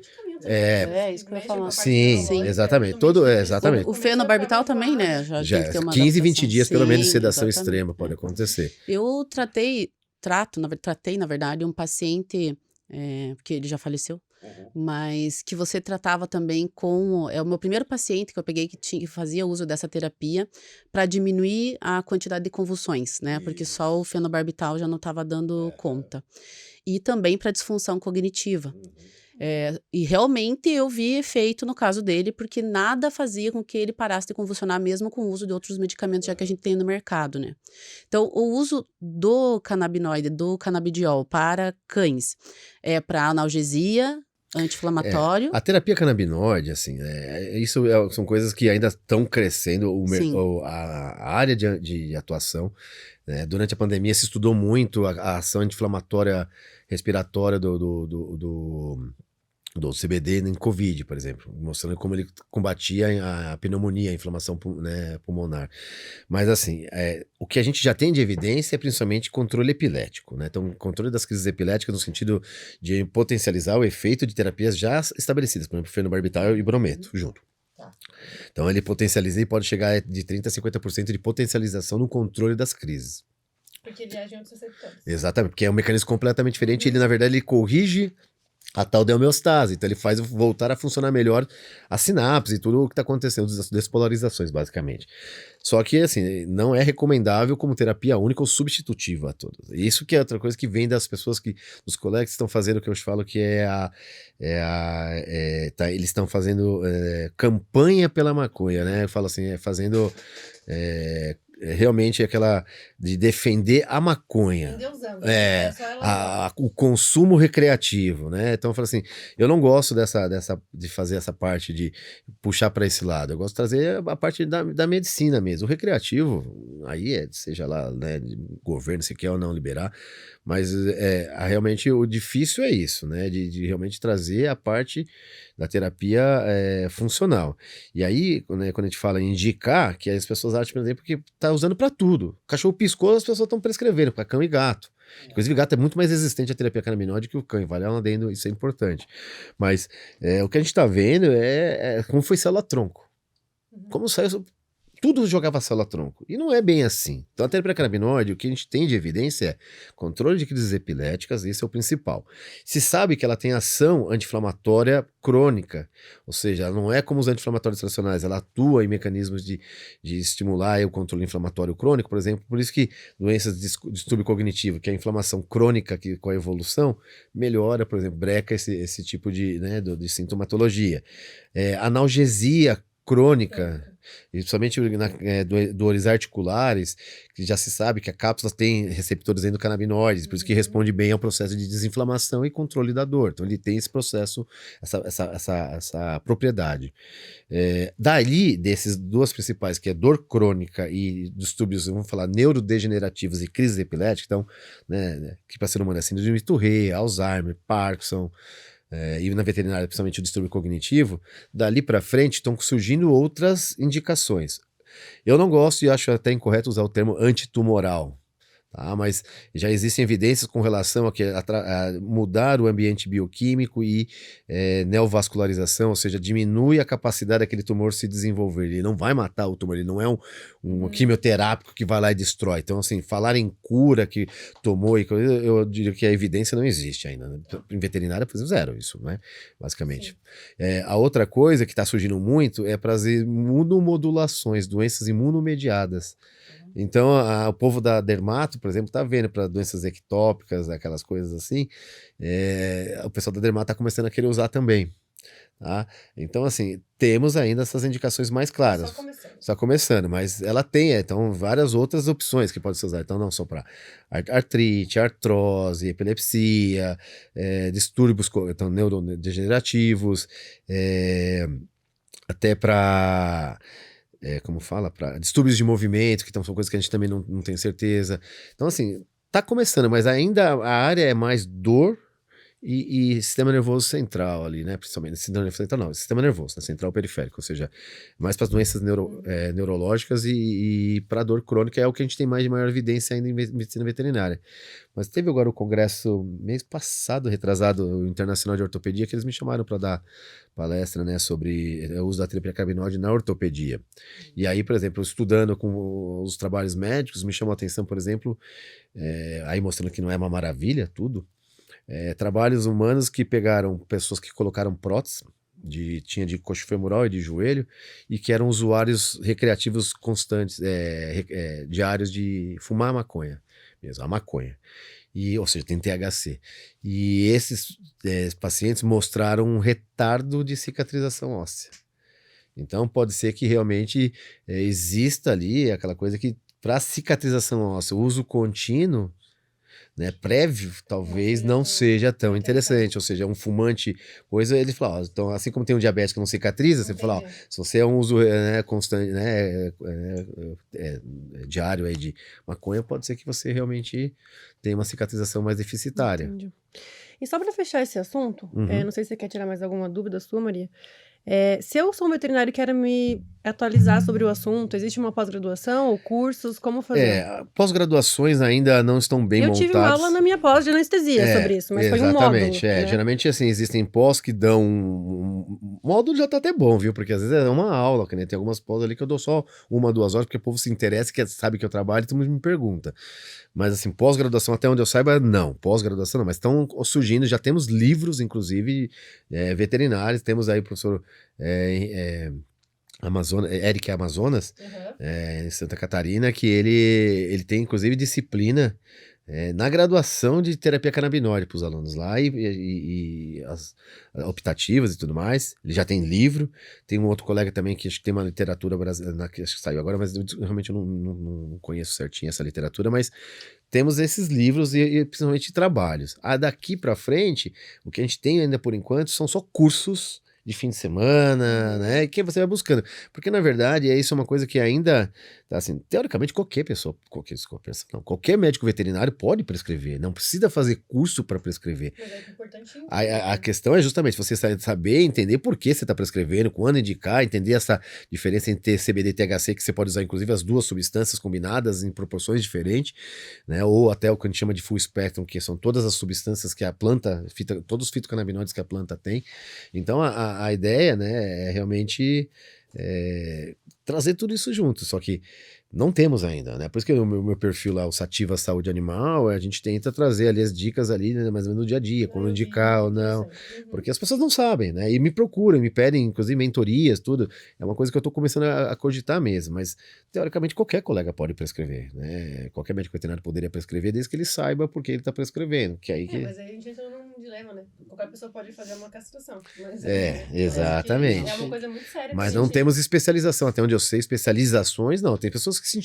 Isso que eu ia falar. Sim, exatamente. Exatamente. O fenobarbital também, né? Já tem que ter uma 15, 20 dias, pelo menos, de sedação exatamente. extrema pode acontecer. Eu tratei, na verdade, um paciente, porque ele já faleceu, mas que você tratava também é o meu primeiro paciente que eu peguei que fazia uso dessa terapia para diminuir a quantidade de convulsões, né? Porque só o fenobarbital já não estava dando conta. E também para disfunção cognitiva. E realmente eu vi efeito no caso dele, porque nada fazia com que ele parasse de convulsionar, mesmo com o uso de outros medicamentos, já que a gente tem no mercado, né? Então, o uso do canabinoide, do canabidiol para cães, é para analgesia, anti-inflamatório. A terapia canabinoide, assim, são coisas que ainda estão crescendo, Sim. a área de atuação, né? Durante a pandemia se estudou muito a ação anti-inflamatória respiratória do CBD em Covid, por exemplo, mostrando como ele combatia a pneumonia, a inflamação né, pulmonar. Mas assim, o que a gente já tem de evidência é principalmente controle epilético, né? Então, controle das crises epiléticas no sentido de potencializar o efeito de terapias já estabelecidas, por exemplo, fenobarbital e brometo, junto. Tá. Então, ele potencializa e pode chegar de 30% a 50% de potencialização no controle das crises. Porque ele age em outros receptores. Exatamente, porque é um mecanismo completamente diferente. Ele, na verdade, ele corrige a tal de homeostase, então ele faz voltar a funcionar melhor a sinapse e tudo o que está acontecendo, as despolarizações, basicamente. Só que, assim, não é recomendável como terapia única ou substitutiva a todas. Isso que é outra coisa que vem das pessoas dos colegas que estão fazendo o que eu falo que eles estão fazendo campanha pela maconha, né? Eu falo assim, fazendo realmente aquela de defender a maconha. Endeusando. O consumo recreativo, né? Então eu falo assim, eu não gosto de fazer essa parte de puxar para esse lado. Eu gosto de trazer a parte da medicina mesmo. O recreativo, aí seja lá, né, governo se quer ou não liberar, mas realmente o difícil é isso, né? De realmente trazer a parte da terapia funcional. E aí, né, quando a gente fala em indicar, que as pessoas acham, por exemplo, que tá usando para tudo. Cachorro piscou, as pessoas estão prescrevendo para cão e gato. Inclusive, gato é muito mais resistente à terapia canabinoide que o cão, vale um adendo, isso é importante. Mas o que a gente tá vendo é como foi célula-tronco. Como saiu, tudo jogava célula-tronco. E não é bem assim. Então, a terapia canabinoide, o que a gente tem de evidência é controle de crises epiléticas, esse é o principal. Se sabe que ela tem ação anti-inflamatória crônica, ou seja, ela não é como os anti-inflamatórios tradicionais, ela atua em mecanismos de estimular o controle inflamatório crônico, por exemplo, por isso que doenças de distúrbio cognitivo, que é a inflamação crônica que, com a evolução, melhora, por exemplo, breca esse tipo de sintomatologia. Analgesia crônica, principalmente dores articulares, que já se sabe que a cápsula tem receptores endocannabinoides, por isso que responde bem ao processo de desinflamação e controle da dor. Então ele tem esse processo, essa propriedade. Dali, desses duas principais, que é dor crônica e distúrbios, vamos falar, neurodegenerativos e crises epiléticas, então, né, que para ser humano é síndrome de Tourette, Alzheimer, Parkinson, e na veterinária, principalmente o distúrbio cognitivo, dali para frente estão surgindo outras indicações. Eu não gosto e acho até incorreto usar o termo antitumoral, tá? Mas já existem evidências com relação a mudar o ambiente bioquímico e neovascularização, ou seja, diminui a capacidade daquele tumor se desenvolver. Ele não vai matar o tumor, ele não é um quimioterápico que vai lá e destrói. Então, assim, falar em cura que tomou, eu diria que a evidência não existe ainda, né? Em veterinária, por exemplo, zero isso, né? Basicamente. A outra coisa que está surgindo muito é para as imunomodulações, doenças imunomediadas. Então, o povo da dermato, por exemplo, está vendo para doenças ectópicas, aquelas coisas assim, o pessoal da dermato está começando a querer usar também. Tá? Então, assim, temos ainda essas indicações mais claras. Só começando, mas ela tem, então, várias outras opções que pode ser usada. Então, não só para artrite, artrose, epilepsia, distúrbios então, neurodegenerativos, até para... como fala, para distúrbios de movimento, que então, são coisas que a gente também não tem certeza. Então, assim, tá começando, mas ainda a área é mais dor e sistema nervoso central ali, né? Principalmente, sistema nervoso central não, sistema nervoso, né? Central periférico, ou seja, mais para as doenças neurológicas e para dor crônica é o que a gente tem de maior evidência ainda em medicina veterinária. Mas teve agora o congresso, mês passado, retrasado, o Internacional de Ortopedia, que eles me chamaram para dar palestra, né, sobre o uso da terapia canabinoide na ortopedia. E aí, por exemplo, estudando com os trabalhos médicos, me chamou a atenção, por exemplo, aí mostrando que não é uma maravilha tudo, trabalhos humanos que pegaram pessoas que colocaram prótese, tinha de coxa femoral e de joelho, e que eram usuários recreativos constantes, diários de fumar maconha, mesmo, a maconha. Ou seja, tem THC. E esses pacientes mostraram um retardo de cicatrização óssea. Então, pode ser que realmente exista ali aquela coisa que, para cicatrização óssea, o uso contínuo, né, prévio, talvez não seja tão interessante. Ou seja, um fumante, coisa, ele fala, ó, então, assim como tem um diabético que não cicatriza, você fala, ó, se você é um uso constante, né, diário aí de maconha, pode ser que você realmente tenha uma cicatrização mais deficitária. Entendi. E só para fechar esse assunto, não sei se você quer tirar mais alguma dúvida sua, Maria. Se eu sou um veterinário e quero me atualizar sobre o assunto, existe uma pós-graduação ou cursos? Como fazer? Pós-graduações ainda não estão bem montadas. Eu tive uma aula na minha pós de anestesia sobre isso, mas foi um módulo. Exatamente, né? Geralmente, assim, existem pós que dão... O módulo já tá até bom, viu? Porque às vezes é uma aula, que nem tem algumas pós ali que eu dou só 1, 2 horas, porque o povo se interessa, sabe que eu trabalho e todo mundo me pergunta. Mas assim, pós-graduação, até onde eu saiba, não. Pós-graduação não, mas estão surgindo, já temos livros, inclusive, veterinários. Temos aí o professor Eric Amazonas, em Santa Catarina, que ele tem, inclusive, disciplina na graduação de terapia canabinoide para os alunos lá, e as optativas e tudo mais. Ele já tem livro. Tem um outro colega também que acho que tem uma literatura brasileira, que acho que saiu agora, mas realmente eu não conheço certinho essa literatura, mas temos esses livros e principalmente trabalhos. Daqui para frente, o que a gente tem ainda por enquanto são só cursos de fim de semana, né, que você vai buscando, porque na verdade isso é uma coisa que ainda, assim, teoricamente qualquer médico veterinário pode prescrever, não precisa fazer curso para prescrever. Mas é importante. A questão é justamente você saber entender por que você está prescrevendo, quando indicar, entender essa diferença entre TCBD e THC, que você pode usar inclusive as duas substâncias combinadas em proporções diferentes, né, ou até o que a gente chama de full spectrum, que são todas as substâncias que a planta, todos os fitocannabinoides que a planta tem. Então a ideia, né, é realmente trazer tudo isso junto, só que não temos ainda, né? Por isso que o meu perfil lá, o Sativa Saúde Animal, a gente tenta trazer ali as dicas ali, né, mais ou menos no dia a dia, quando indicar ou não, porque as pessoas não sabem, né? E me procuram, me pedem, inclusive, mentorias, tudo. É uma coisa que eu tô começando a cogitar mesmo, mas teoricamente qualquer colega pode prescrever, né? Qualquer médico veterinário poderia prescrever, desde que ele saiba por que ele tá prescrevendo, que aí mas aí a gente entra num dilema, né? Qualquer pessoa pode fazer uma castração. Mas, exatamente. É uma coisa muito séria. Mas não temos especialização, até onde eu sei, especializações não. Tem pessoas que se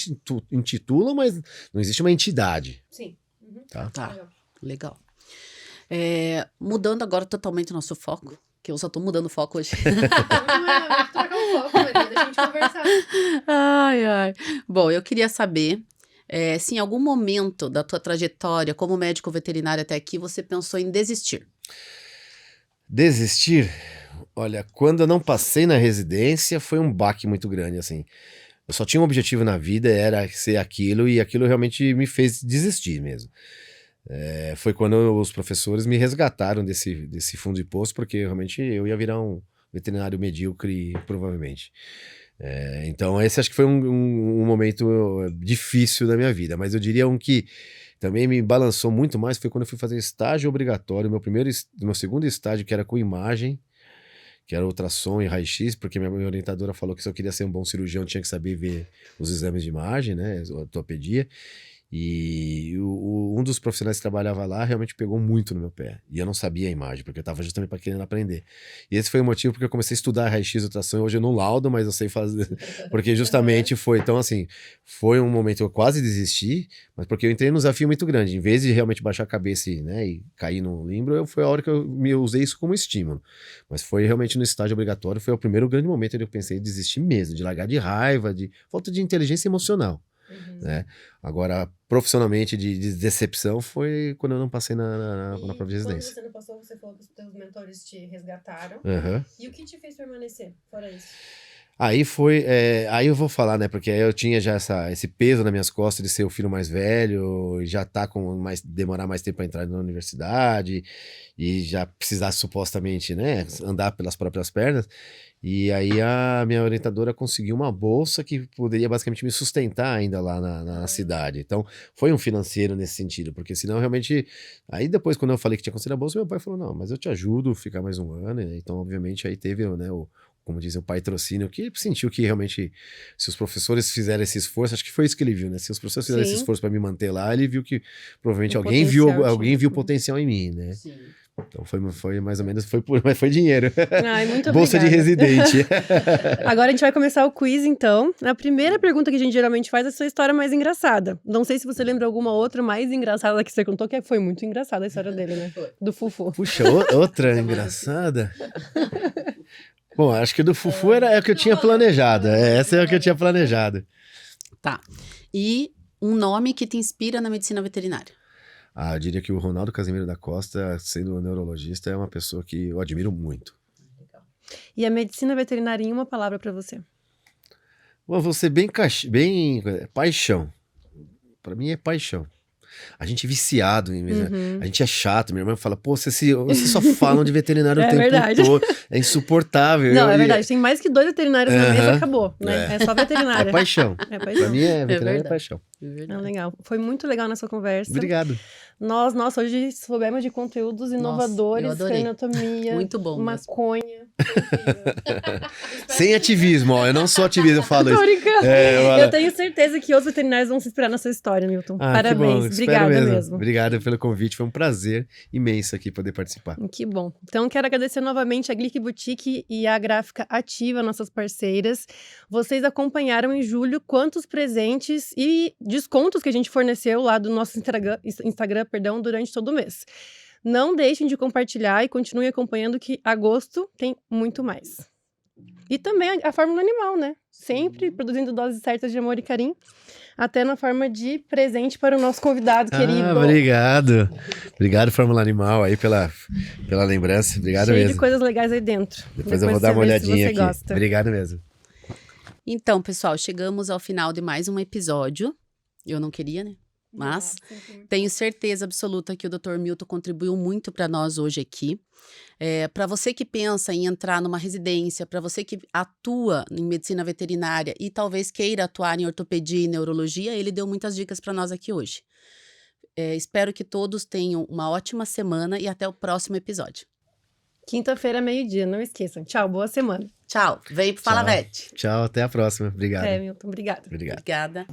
intitulam, mas não existe uma entidade. Sim. Tá, legal. Mudando agora totalmente o nosso foco, que eu só tô mudando o foco hoje. Vamos trocar o foco, Maria, deixa a gente conversar. Ai. Bom, eu queria saber se em algum momento da tua trajetória como médico veterinário até aqui, você pensou em desistir. Desistir? Olha, quando eu não passei na residência, foi um baque muito grande, assim. Eu só tinha um objetivo na vida, era ser aquilo, e aquilo realmente me fez desistir mesmo. Foi quando os professores me resgataram desse fundo de poço, porque realmente eu ia virar um veterinário medíocre, provavelmente. Então esse acho que foi um momento difícil da minha vida, mas eu diria um que também me balançou muito mais, foi quando eu fui fazer estágio obrigatório, meu segundo estágio, que era com imagem, que era ultrassom e raio-x, porque minha orientadora falou que se eu queria ser um bom cirurgião, eu tinha que saber ver os exames de imagem, né, ortopedia. E um dos profissionais que trabalhava lá realmente pegou muito no meu pé. E eu não sabia a imagem, porque eu estava justamente para querendo aprender. E esse foi o motivo porque eu comecei a estudar raio-x e ultrassom. Hoje eu não laudo, mas eu sei fazer. Porque justamente foi. Então, assim, foi um momento que eu quase desisti, mas porque eu entrei num desafio muito grande. Em vez de realmente baixar a cabeça e cair no limbo, foi a hora que eu usei isso como estímulo. Mas foi realmente no estágio obrigatório, foi o primeiro grande momento que eu pensei em desistir mesmo, de largar de raiva, de falta de inteligência emocional. Né? Agora, profissionalmente, de decepção, foi quando eu não passei na prova de residência. Quando você não passou, você falou que os teus mentores te resgataram. Uhum. E o que te fez permanecer, fora isso? Aí foi, aí eu vou falar, né, porque aí eu tinha já esse peso nas minhas costas de ser o filho mais velho, e já tá demorar mais tempo para entrar na universidade, e já precisar supostamente, né, andar pelas próprias pernas. E aí a minha orientadora conseguiu uma bolsa que poderia basicamente me sustentar ainda lá na cidade. Então, foi um financeiro nesse sentido, porque senão realmente... Aí depois, quando eu falei que tinha conseguido a bolsa, meu pai falou, não, mas eu te ajudo a ficar mais um ano. Então, obviamente, aí teve, né, como dizem, o patrocínio, que sentiu que realmente, se os professores fizerem esse esforço, acho que foi isso que ele viu, né? Se os professores fizerem esse esforço para me manter lá, ele viu que provavelmente alguém viu potencial em mim, né? Sim. Então foi mais ou menos, mas foi dinheiro. Ai, muito Bolsa de obrigada. residente. Agora a gente vai começar o quiz, então. A primeira pergunta que a gente geralmente faz é a sua história mais engraçada. Não sei se você lembra alguma outra mais engraçada que você contou, que foi muito engraçada a história dele, né? Do Fufu. Puxa, outra engraçada. Bom, acho que do Fufu é o que eu tinha planejado. Essa é o que eu tinha planejado. Tá. E um nome que te inspira na medicina veterinária? Eu diria que o Ronaldo Casimiro da Costa, sendo neurologista, é uma pessoa que eu admiro muito. E a medicina veterinária em uma palavra para você? Bom, vou ser bem paixão. Para mim é paixão. A gente é viciado em a gente é chato. Minha irmã fala, pô, vocês só falam de veterinário o tempo verdade. todo. É insuportável. Não, é verdade. Tem mais que 2 veterinários na mesa, acabou, né? É só É veterinária. paixão. É paixão. Pra mim veterinário é paixão. Legal. Foi muito legal nessa conversa. Obrigado. Nossa, hoje soubemos de conteúdos inovadores, anatomia, muito bom, maconha. Sem ativismo, ó. Eu não sou ativista, eu falo isso. Tô brincando. Eu tenho certeza que outros veterinários vão se inspirar na sua história, Milton. Parabéns. Obrigada mesmo. Obrigado pelo convite. Foi um prazer imenso aqui poder participar. Que bom. Então, quero agradecer novamente a Glick Boutique e a Gráfica Ativa, nossas parceiras. Vocês acompanharam em julho quantos presentes e descontos que a gente forneceu lá do nosso Instagram, durante todo o mês. Não deixem de compartilhar e continuem acompanhando que agosto tem muito mais. E também a Fórmula Animal, né? Sempre produzindo doses certas de amor e carinho, até na forma de presente para o nosso convidado querido. Obrigado. Obrigado, Fórmula Animal, aí pela lembrança. Obrigado Cheio mesmo. de coisas legais aí dentro. Depois eu vou dar uma olhadinha aqui. Gosta. Obrigado mesmo. Então, pessoal, chegamos ao final de mais um episódio. Eu não queria, né? Mas tenho certeza absoluta que o Dr. Milton contribuiu muito para nós hoje aqui. Para você que pensa em entrar numa residência, para você que atua em medicina veterinária e talvez queira atuar em ortopedia e neurologia, ele deu muitas dicas para nós aqui hoje. Espero que todos tenham uma ótima semana e até o próximo episódio. Quinta-feira, meio-dia, não esqueçam. Tchau, boa semana. Tchau, vem pro Fala Vet. Tchau, até a próxima. Obrigado. Milton, obrigada. Obrigada.